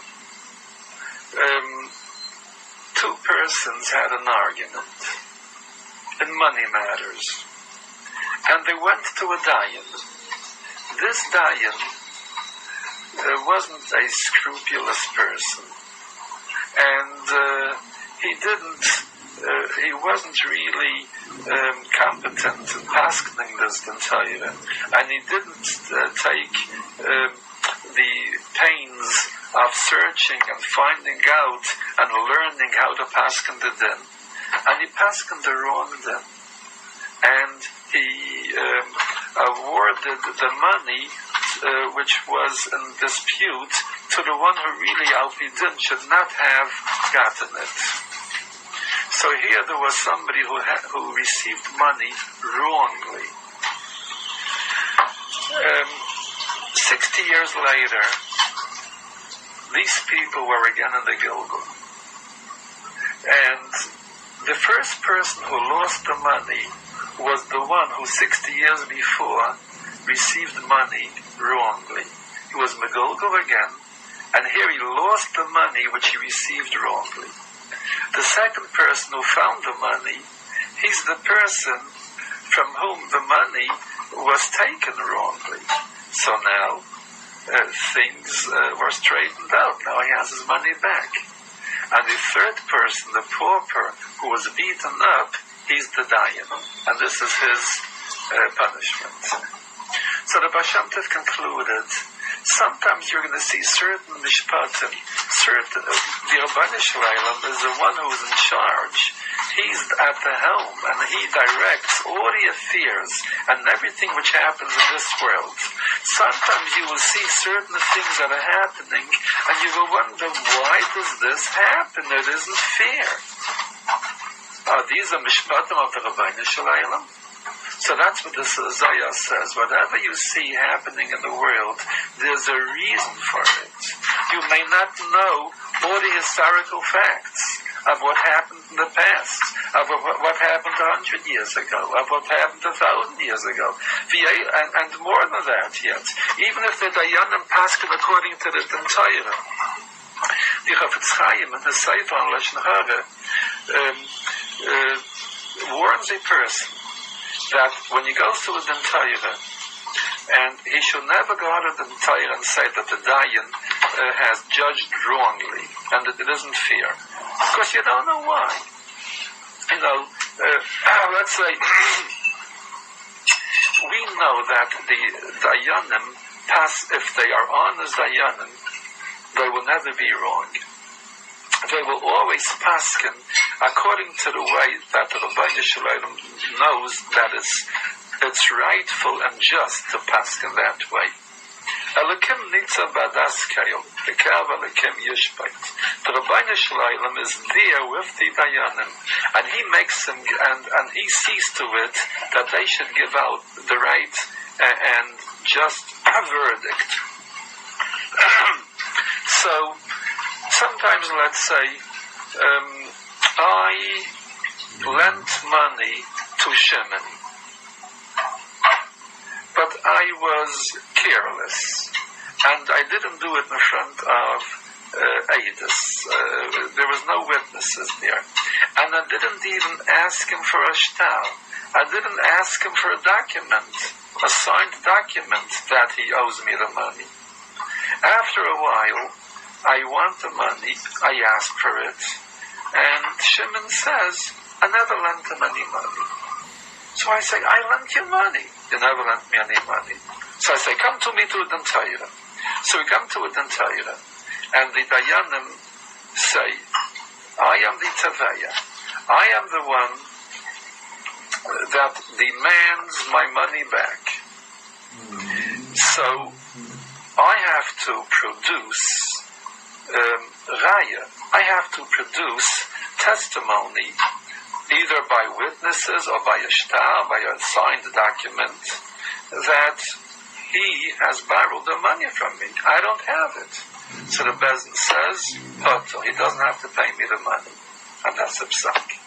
two persons had an argument in money matters, and they went to a dayan. This dayan wasn't a scrupulous person, and he wasn't really competent in paskening this Torah, and he didn't take the pains of searching and finding out and learning how to pasken the din, and he paskened the wrong din, and he awarded the money which was in dispute to the one who really Alpi Din should not have gotten it. So here there was somebody who received money wrongly. 60 years later, these people were again in the Gilgul. And the first person who lost the money was the one who 60 years before received money wrongly. He was Megilgul again, and here he lost the money which he received wrongly. The second person who found the money, he's the person from whom the money was taken wrongly. So now things were straightened out. Now he has his money back. And the third person, the pauper who was beaten up, he's the dayan, and this is his punishment. So the Baal Shem Tov concluded, sometimes you're going to see certain mishpatim, the Rabbanu Shalom is the one who is in charge. He's at the helm, and he directs all the affairs and everything which happens in this world. Sometimes you will see certain things that are happening, and you will wonder, why does this happen? It isn't fair. These are mishpatim of the Rabbanu Shalom. So that's what the Zaya says. Whatever you see happening in the world, there's a reason for it. You may not know all the historical facts of what happened in the past, of what happened 100 years ago, of what happened 1,000 years ago, and more than that yet. Even if the Dayanim paskin according to the Torah, the Chafetz Chaim in the Sefer on Lashon Hara warns a person that when he goes to a Torah, and he should never go out of the Torah and say that the dayan has judged wrongly and that it isn't fair, because you don't know why. Let's say we know that the dayanim if they are honest dayanim, they will never be wrong. They will always paskin according to the way that the Rabbanu Shalom knows that it's rightful and just to paskin that way. Elokim nitza badas keil, bekav elokim yishpait. The Rabbeinu Shalom is there with the Dayanim, and he makes them, and he sees to it that they should give out the right and just verdict. So, sometimes, let's say, I lent money to Shimon, but I was careless, and I didn't do it in front of Aedis. There was no witnesses there, and I didn't even ask him for a shtar. I didn't ask him for a document, a signed document that he owes me the money. After a while, I want the money, I ask for it, and Shimon says, I never lent him any money. So I say, I lent you money. You never lent me any money. So I say, come to me to a Dantayra. So we come to a Dantayra, and the Dayanim say, I am the Taveya. I am the one that demands my money back. So I have to produce raya. I have to produce testimony, either by witnesses or by a shtar, by a signed document, that he has borrowed the money from me. I don't have it. So the Bezin says, he doesn't have to pay me the money. And that's a psak.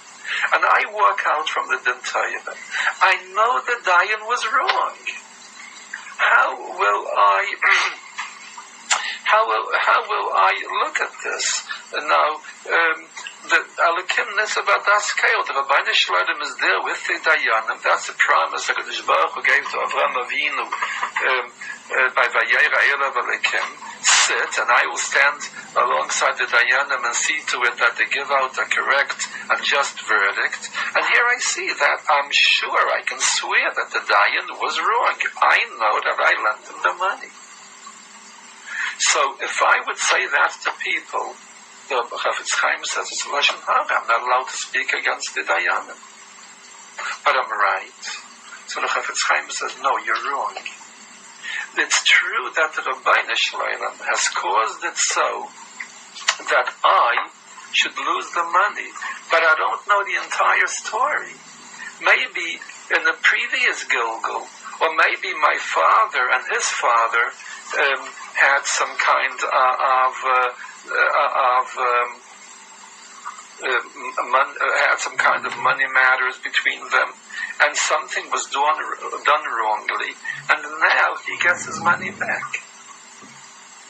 And I walk out from the Din Tayyiba. I know the Dayan was wrong. How will I look at this? Now, the Elokim Nisaba Das Kael, the Rabbeinu Shalom is there with the Dayanim. That's the promise that HaKadosh Baruch Hu gave to Avraham Avinu by Vayera Elav Elokim. Sit, and I will stand alongside the Dayanim and see to it that they give out a correct and just verdict. And here I see that I'm sure I can swear that the Dayan was wrong. I know that I lent him the money. So if I would say that to people, the Chafetz Chaim says it's Lashon Hara. I'm not allowed to speak against the Dayanim. But I'm right. So the Chafetz Chaim says, no, you're wrong. It's true that the Rabbeinu Shalom has caused it so that I should lose the money, but I don't know the entire story. Maybe in the previous Gilgul, or maybe my father and his father had some kind of money matters between them, and something was done wrongly, and now he gets his money back.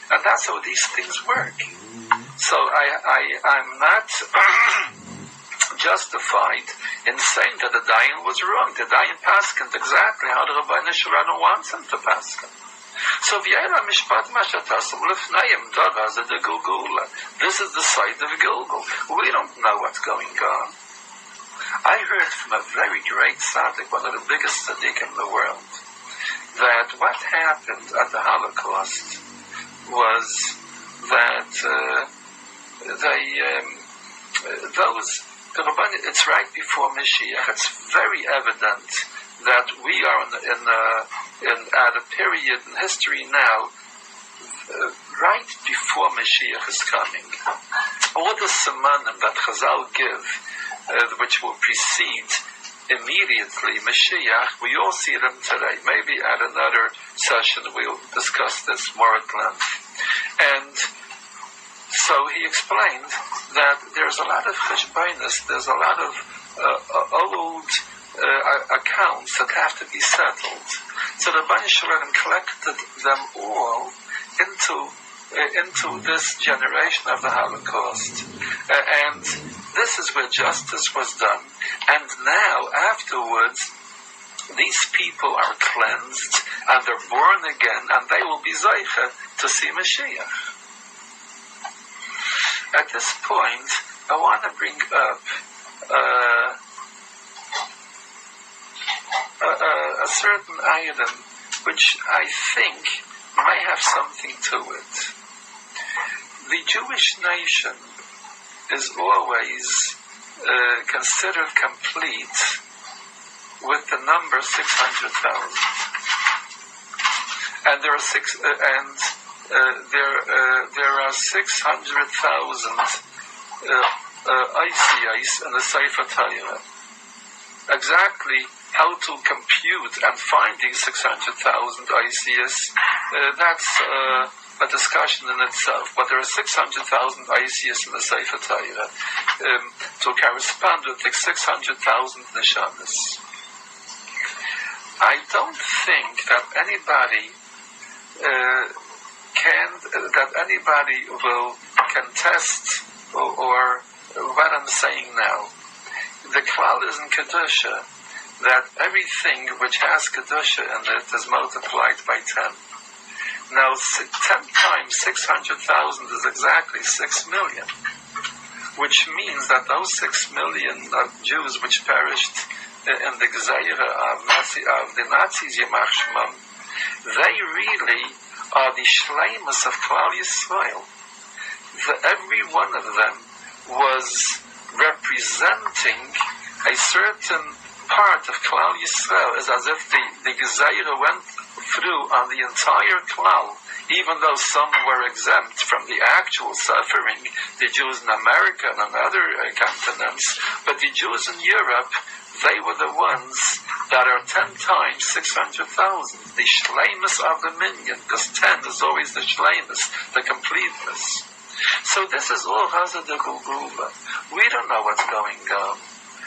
And that's how these things work. So I'm not justified in saying that the Dayan was wrong. The Dayan pasked exactly how the Rabbeinu Shalom wants him to paskin. So mishpatim ashatasam lefnayim daraza de Gilgula. This is the site of Gilgul. We don't know what's going on. I heard from a very great tzaddik, one of the biggest tzaddik in the world, that what happened at the Holocaust was that it's right before Mashiach. It's very evident that we are at a period in history now, right before Mashiach is coming. All the simanim that Chazal give, which will precede immediately Mashiach, we all see them today. Maybe at another session we'll discuss this more at length. And so he explained that there's a lot of cheshbainis, there's a lot of old accounts that have to be settled. So the Rabbeinu Shalom collected them all into this generation of the Holocaust. And this is where justice was done. And now, afterwards, these people are cleansed, and they're born again, and they will be Zeicha to see Mashiach. At this point, I want to bring up a certain item which I think might have something to it. The Jewish nation is always considered complete with the number 600,000. and there are 600,000 ICAs in the Sefer Torah. Exactly how to compute and find these 600,000 ICAs, that's a discussion in itself. But there are 600,000 ICAs in the Sefer Torah to correspond with the 600,000 neshamas. I don't think that anybody will contest or what I'm saying now. The klal is in Kedusha that everything which has Kedusha in it is multiplied by 10. Now 10 times 600,000 is exactly 6 million, which means that those 6 million of Jews which perished in the Gezeira of the Nazis, Yemach Shmam, they really are the shleimus of Klal Yisrael. Every one of them was representing a certain part of Klal Yisrael. It's as if the Gezeira went through on the entire Klal, even though some were exempt from the actual suffering, the Jews in America and on other continents, but the Jews in Europe, they were the ones that are 10 times 600,000, the shleimus of the minyan, because 10 is always the shleimus, the completeness. So this is all Hazad Gulgula. We don't know what's going on.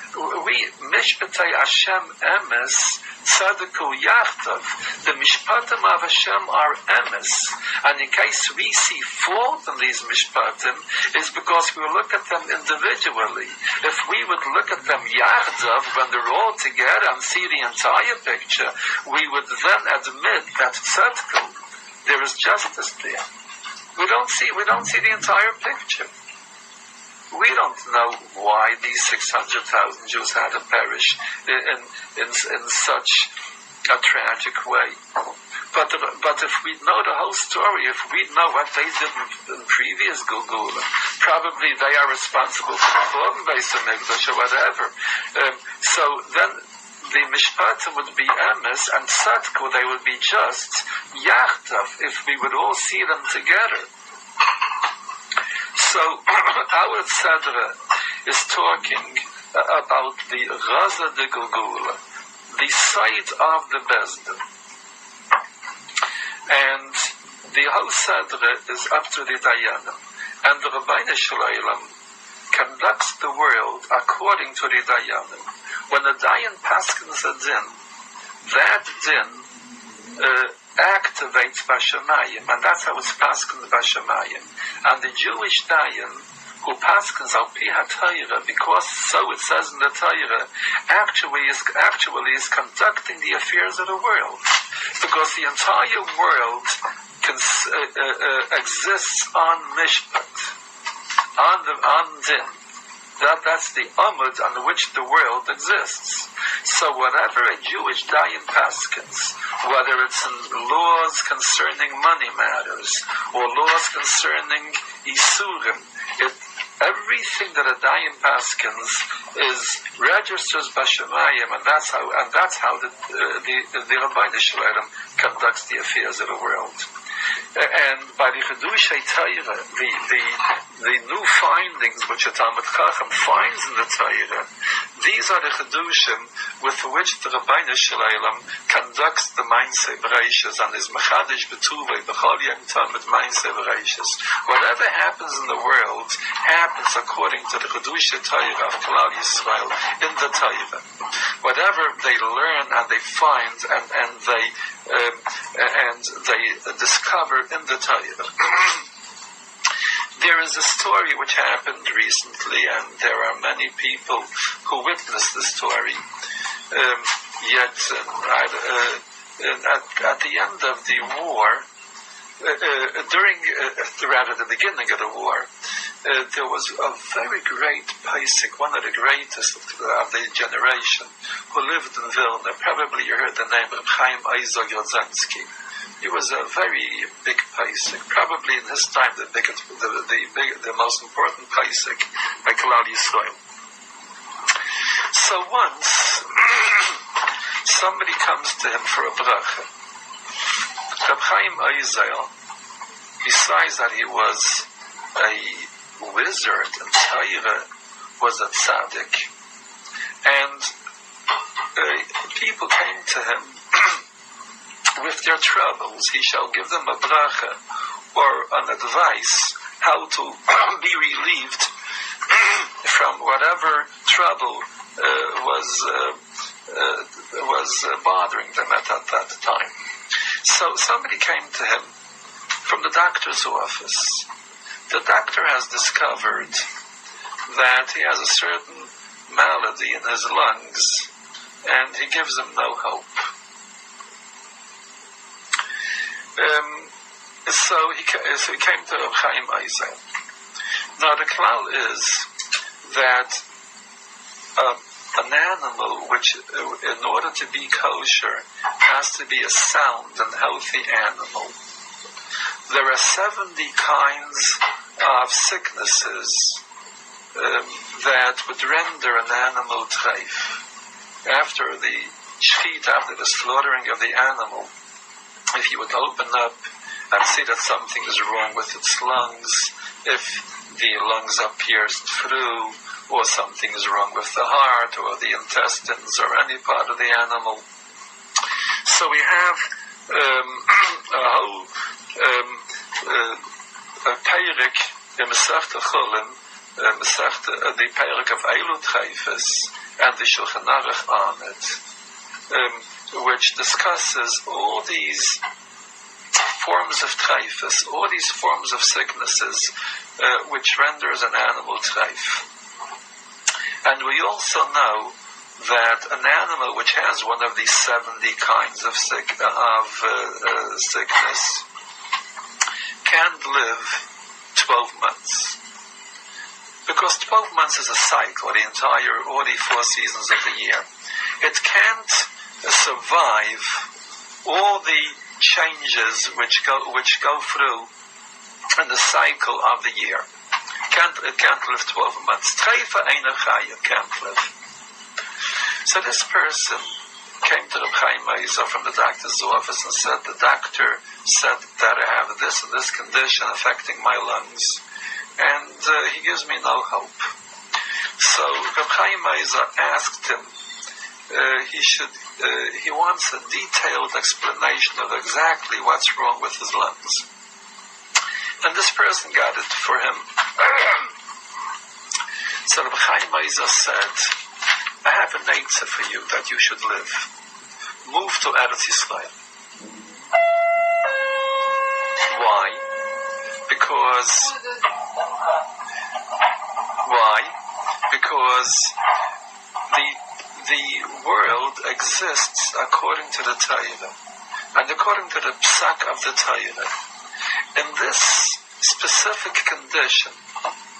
We, mishpatim Hashem emes, tzadiku yachtav, the mishpatim of Hashem are emes. And in case we see fault in these mishpatim, is because we look at them individually. If we would look at them yachtav, when they're all together and see the entire picture, we would then admit that tzadiku, there is justice there. We don't see the entire picture. We don't know why these 600,000 Jews had to perish in such a tragic way. But if we know the whole story, if we know what they did in previous Gulgula, probably they are responsible for the Churban Beis HaMikdash or whatever. So then the mishpatim would be emes, and tzadku, they would be just yachtav, if we would all see them together. So our tzedra is talking about the Raza de Gulgula, the site of the Bezdin. And the whole tzedra is up to the Dayanim. And the Rabbeinu Shalom conducts the world according to the Dayanim. When the Dayan paskins a din, that din activates Bashamayim, and that's how it's paskins Bashamayim. And the Jewish Dayan, who paskins al pi ha-Torah, because so it says in the Torah, actually is conducting the affairs of the world, because the entire world exists on mishpat, on din. That's the amud on which the world exists. So whatever a Jewish dayan paskins, whether it's in laws concerning money matters or laws concerning isurim, everything that a dayan paskins is registers b'shamayim, and that's how the Rabbeinu Shalom conducts the affairs of the world. And by the Chedushay Torah, the new findings which a Talmud Chacham finds in the Torah, these are the Chedushim with which the Rabbeinu Shalom conducts the Mainsei Bereishis and his Mechadish B'tuvei B'chol Yom Talmud Mainsei Bereishis. Whatever happens in the world happens according to the Chedushay Torah of Klal Yisrael in the Torah. Whatever they learn and they find and they discover in the Torah. There is a story which happened recently, and there are many people who witnessed the story. Yet, at the end of the war, rather the beginning of the war, there was a very great Pesach, one of the greatest of the generation, who lived in Vilna. Probably you heard the name of Chaim Eizog Yodzensky. He was a very big Pesach, probably in his time the most important Pesach by Klal Yisrael. So once somebody comes to him for a bracha, Reb Chaim Oizel, besides that he was a wizard and Torah, was a tzaddik, and people came to him with their troubles. He shall give them a bracha or an advice how to be relieved from whatever trouble was bothering them at that time. So somebody came to him from the doctor's office. The doctor has discovered that he has a certain malady in his lungs, and he gives him no hope. So he came to Reb Chaim Oizel. Now the klal is that an animal which, in order to be kosher, has to be a sound and healthy animal. There are 70 kinds of sicknesses that would render an animal treif. After the shechit, after the slaughtering of the animal, if you would open up and see that something is wrong with its lungs, if the lungs are pierced through, or something is wrong with the heart, or the intestines, or any part of the animal. So we have a whole peirik in Masechta Chulin, the peirik of Eilu Treifes, and the Shulchan Aruch on it, which discusses all these forms of treifes, all these forms of sicknesses, which renders an animal treif. And we also know that an animal which has one of these 70 kinds of sickness can't live 12 months. Because 12 months is a cycle, all the 4 seasons of the year. It can't survive all the changes which go through in the cycle of the year. It can't live 12 months. Treifa einer chaya can't live. So this person came to Reb Chaim Oizel from the doctor's office and said, the doctor said that I have this and this condition affecting my lungs, and he gives me no hope. So Reb Chaim Oizel asked him, he wants a detailed explanation of exactly what's wrong with his lungs. And this person got it for him. So Reb Chaim Oizel said, I have an answer for you that you should live. Move to Eretz Yisrael. Why? Because the world exists according to the Torah, and according to the psak of the Torah. In this specific condition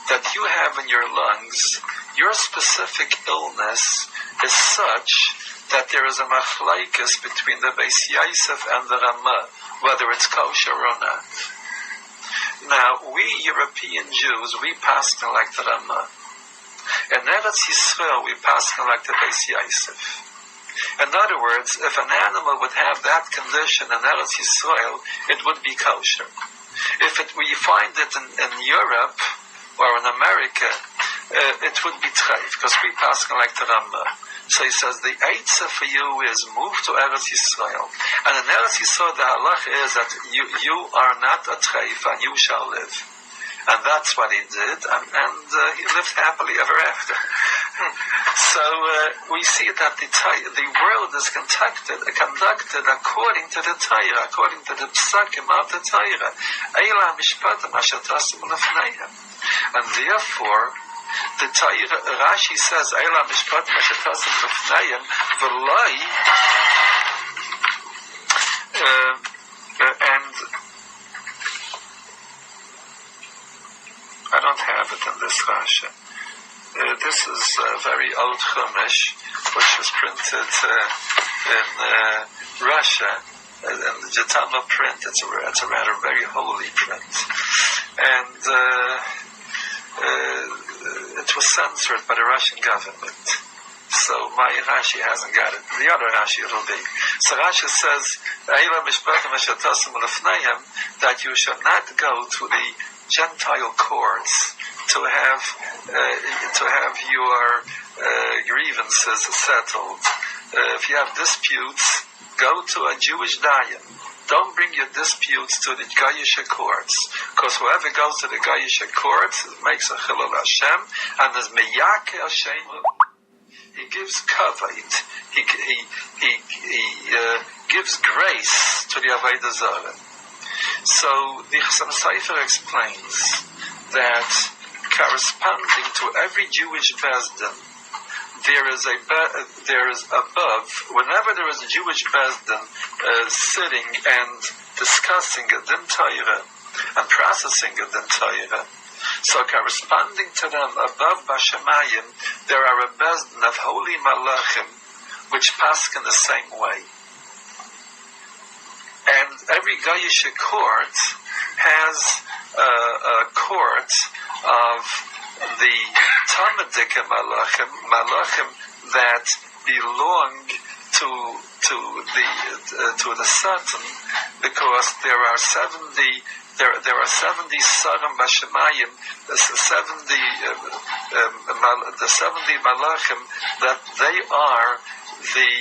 that you have in your lungs, your specific illness is such that there is a machlaikas between the Beis Yosef and the Ramah, whether it's kosher or not. Now, we European Jews, we paskin like the Ramah. In Eretz Yisrael, we paskin like the Beis Yosef. In other words, if an animal would have that condition in Eretz Yisrael, it would be kosher. If we find it in Europe or in America, it would be treif, because we paskin like the Ramah. So he says, the eitzah for you is move to Eretz Yisrael. And in Eretz Yisrael, the halach is that you are not a treif and you shall live. And that's what he did, and he lived happily ever after. So we see that the world is conducted according to the Torah, according to the psakim of the Torah. Eila mishpatim asher tasim lefneihem. And therefore, the Torah, Rashi says, Eila mishpatim asher tasim lefneihem v'loi, and I don't have it in this Rashi. This is a very old Chumash, which was printed in Russia, in the Jatama print. It's a rather very holy print. And it was censored by the Russian government. So so my Rashi hasn't got it. The other Rashi will be. So Rashi says, that you shall not go to the Gentile courts to have your grievances settled. If you have disputes, go to a Jewish dayan. Don't bring your disputes to the Goyish courts, because whoever goes to the Goyish courts makes a chilul Hashem, and is meyake Hashem. He gives kavod. He gives grace to the Avodah Zarah. So the Chassam Sofer explains that corresponding to every Jewish bezdin, there is above, whenever there is a Jewish bezdin sitting and discussing a din Torah and processing a din Torah, so corresponding to them above Bashamayim, there are a bezdin of holy malachim which pass in the same way. And every Goyish court has a court of the Talmudic malachim that belong to the Satan, because there are 70 saram bashemayim, the 70 malachim, that they are the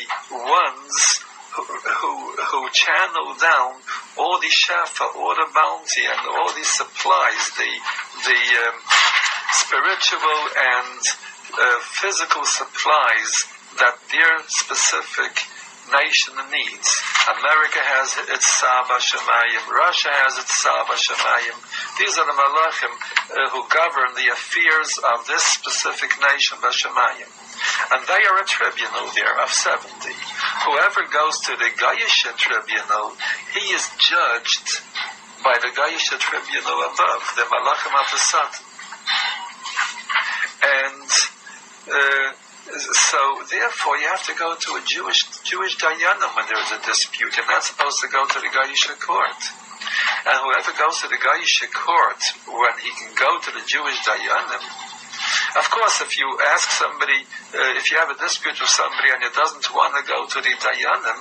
ones who channel down all the shafa, all the bounty, and all the supplies, the spiritual and physical supplies that their specific nation needs. America has its Saba Shemayim, Russia has its Saba Shemayim. These are the Malachim who govern the affairs of this specific nation, Bashemayim. And they are a tribunal there of 70. Whoever goes to the Goyish tribunal, he is judged by the Goyish tribunal above, the Malachim of the Satan. And so therefore you have to go to a Jewish dayanim when there is a dispute. You're not supposed to go to the Goyish court. And whoever goes to the Goyish court, when he can go to the Jewish dayanim, of course, if you ask somebody, if you have a dispute with somebody and he doesn't want to go to the dayanim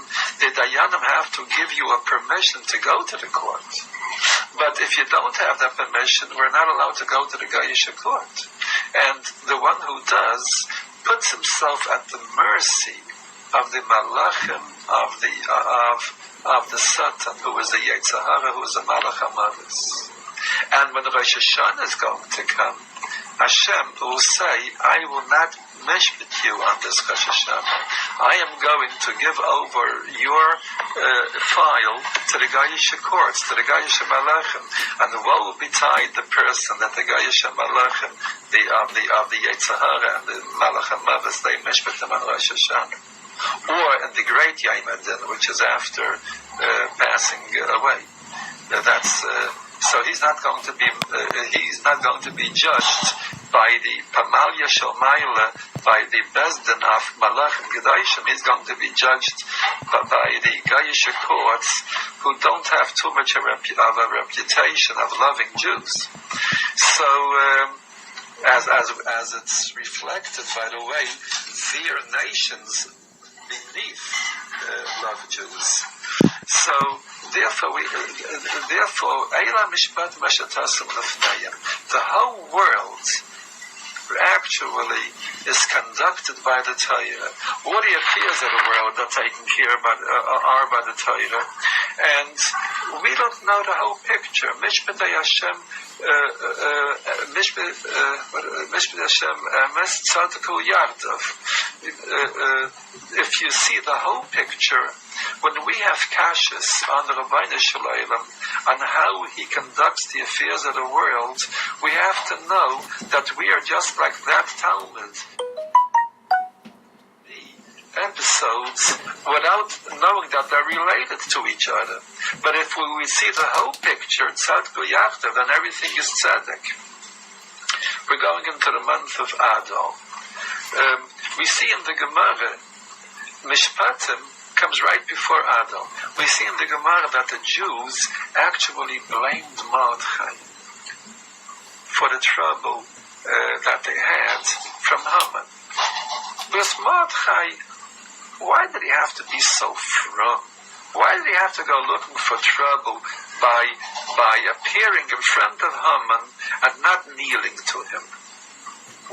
have to give you a permission to go to the court. But if you don't have that permission, we're not allowed to go to the Goyish court. And the one who does puts himself at the mercy of the malachim of the Satan, who is the Yetzer Hara, who is the Malach HaMavis. And when Rosh Hashanah is going to come, Hashem will say, I will not mishpat you on this Rosh Hashanah. I am going to give over your file to the Goyish courts, to the Goyish Malachim, and woe betide the person that the Goyish Malachim, of the Yetzer Hara and the Malach HaMavis, they mishpat him on Rosh Hashanah, or in the Great Yom Adin, which is after passing away. So he's not going to be judged by the Pamalya Shalmaila, by the Bezdin of Malachim Gedaishim. He's going to be judged by the Goyish courts, who don't have too much of a reputation of loving Jews. So as it's reflected, by the way, their nations beneath love Jews. So therefore, the whole world actually is conducted by the Torah. All the affairs of the world are taken care of by the Torah, and we don't know the whole picture. Mishpatim Hashem, Mishpatim Hashem, Mes Tzadku Yardav. If you see the whole picture, when we have kashas on the Rabbeinu Shalom on how he conducts the affairs of the world, we have to know that we are just like that Talmud. The episodes without knowing that they're related to each other. But if we see the whole picture, Tzadku Yachdav, then everything is tzedek. We're going into the month of Adar. We see in the Gemara, Mishpatim comes right before Adar. We see in the Gemara that the Jews actually blamed Mordechai for the trouble that they had from Haman. Because Mordechai, why did he have to be so from? Why did he have to go looking for trouble by appearing in front of Haman and not kneeling to him?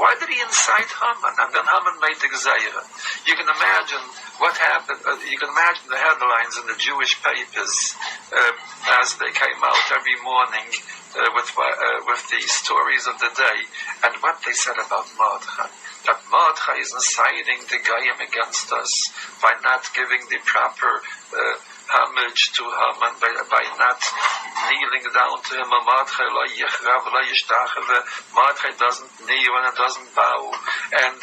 Why did he incite Haman? And then Haman made the Gzeira. You can imagine what happened. You can imagine the headlines in the Jewish papers as they came out every morning with the stories of the day, and what they said about Mordechai. That Mordechai is inciting the Goyim against us by not giving the proper homage to Haman, by not kneeling down to him. Mordechai doesn't kneel and doesn't bow, and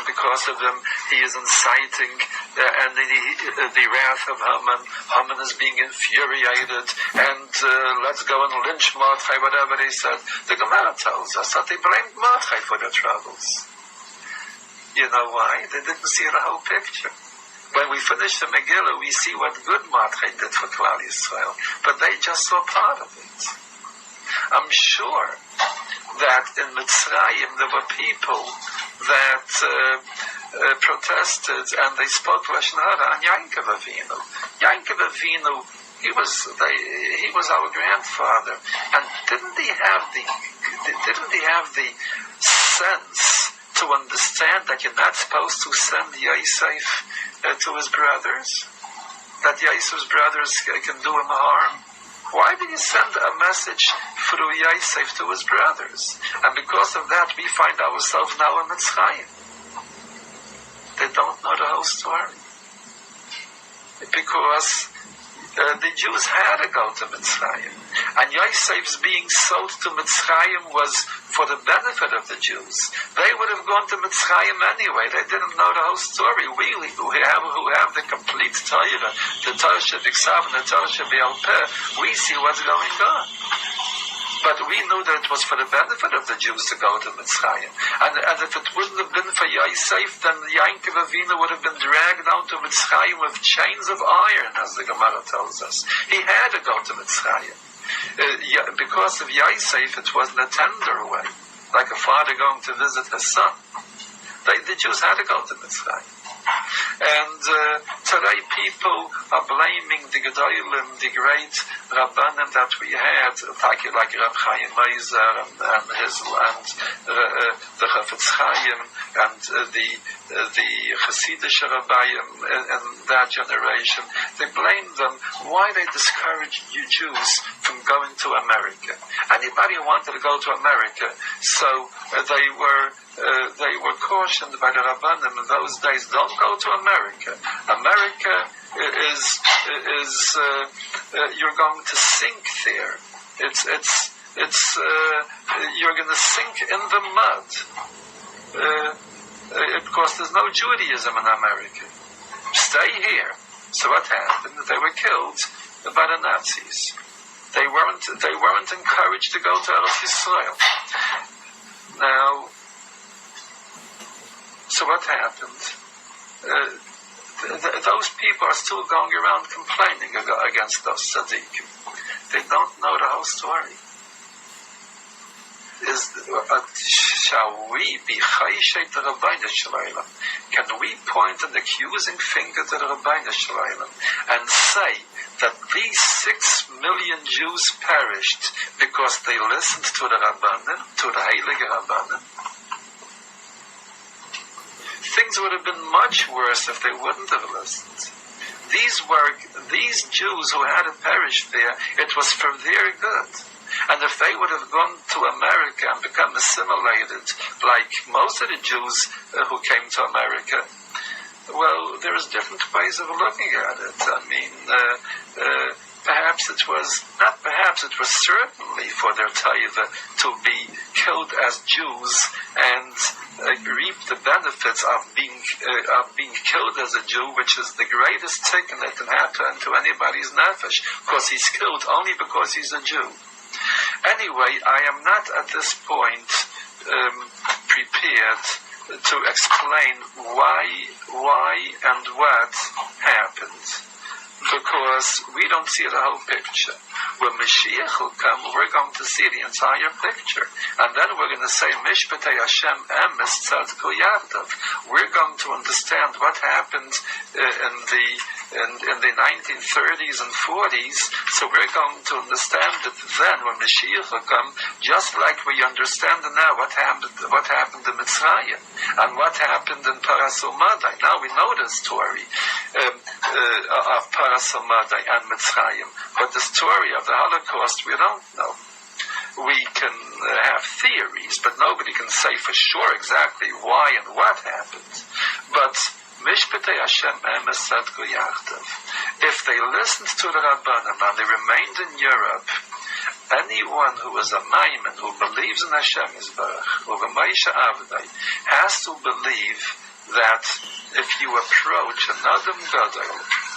because of him, he is inciting the wrath of Haman. Haman is being infuriated, and let's go and lynch Mordechai, whatever they said. The Gemara tells us that they blamed Mordechai for their troubles. You know why? They didn't see the whole picture. When we finish the Megillah, we see what good Mordechai did for Klal Yisrael, but they just saw part of it. I'm sure that in Mitzrayim there were people that protested and they spoke Lashon Hara on Yankov Avinu. Yankov Avinu, he was our grandfather, and didn't he have the sense to understand that you're not supposed to send Yosef to his brothers, that Yosef's brothers can do him harm? Why did he send a message through Yosef to his brothers? And because of that, we find ourselves now in Mitzrayim. They don't know the whole story. Because the Jews had to go to Mitzrayim. And Yosef's being sold to Mitzrayim was for the benefit of the Jews. They would have gone to Mitzrayim anyway. They didn't know the whole story. We who have the complete Torah, the Torah Shebiksav and the Torah Shebial Peh, we see what's going on. But we knew that it was for the benefit of the Jews to go to Mitzrayim. And if it wouldn't have been for Yosef, then Yankov Avinu would have been dragged down to Mitzrayim with chains of iron, as the Gemara tells us. He had to go to Mitzrayim. Because of Yosef, it wasn't a tender way, like a father going to visit his son. The Jews had to go to Mitzrayim. And today people are blaming the Gedolim, the great Rabbanim that we had, like Reb Chaim Meiser and the Chafetz Chaim and the Hasidic Rabbayim in that generation. They blame them why they discouraged you Jews from going to America. Anybody who wanted to go to America, so they were cautioned by the Rabbanim in those days, don't go to America. America is you're going to sink there. You're going to sink in the mud. Because there's no Judaism in America. Stay here. So what happened? They were killed by the Nazis. They weren't encouraged to go to Eretz Yisrael. Now, so what happened? Those people are still going around complaining against those tzaddikim. They don't know the whole story. Shall we be chayshet the Rabbeinu Shalom? Can we point an accusing finger to the Rabbeinu Shalom and say that these 6 million Jews perished because they listened to the Rabbanim, to the Heilige Rabbanim? Things would have been much worse if they wouldn't have listened. These Jews who had to perish there, it was for their good. And if they would have gone to America and become assimilated, like most of the Jews who came to America, well, there's different ways of looking at it. I mean, it was certainly for their taiva to be killed as Jews and reap the benefits of being killed as a Jew, which is the greatest tikkun that can happen to anybody's nefesh, because he's killed only because he's a Jew. Anyway, I am not at this point prepared to explain why and what happened. because we don't see the whole picture. When Mashiach will come, we're going to see the entire picture. And then we're going to say, Mishpatei Hashem emes tzadku yardav. We're going to understand what happened in the 1930s and 40s. So we're going to understand it then when Mashiach will come, just like we understand now what happened in Mitzrayim and what happened in Parasomadai. Now we know the story of Parasomadai and Mitzrayim, but the story of the Holocaust we don't know. We can have theories, but nobody can say for sure exactly why and what happened. But Mishpatei Hashem emes tzadku yardav. If they listened to the Rabbanim and they remained in Europe, anyone who is a Maimon, who believes in Hashem Yisbarach, or a Moshe Avdai, has to believe that if you approach an Adam Gadol,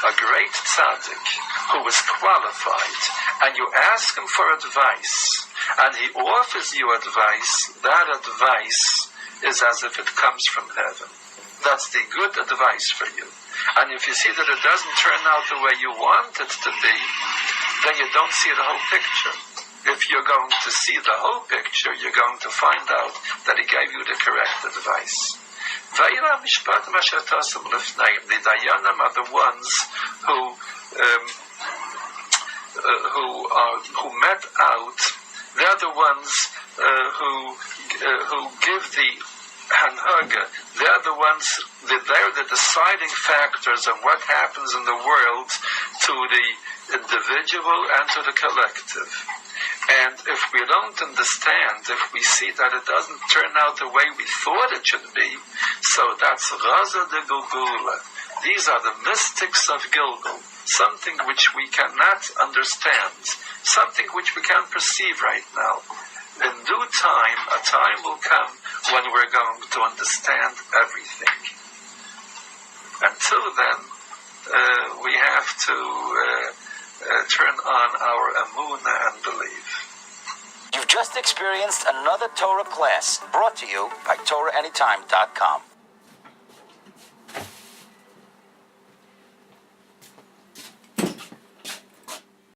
a great tzaddik, who is qualified, and you ask him for advice, and he offers you advice, that advice is as if it comes from heaven. That's the good advice for you. And if you see that it doesn't turn out the way you want it to be, then you don't see the whole picture. If you're going to see the whole picture, you're going to find out that he gave you the correct advice. Mishpatim asher tasum lifneim. The Dayanim are the ones who met out. They're the ones who give the hanhaga. They're the ones. They're the deciding factors of what happens in the world to the individual and to the collective. And if we don't understand, if we see that it doesn't turn out the way we thought it should be, so that's Raza de Gulgula. These are the mystics of Gilgul, something which we cannot understand, something which we can't perceive right now. In due time, a time will come when we're going to understand everything. Until then, we have to turn on our emunah and believe. You've just experienced another Torah class brought to you by TorahAnytime.com.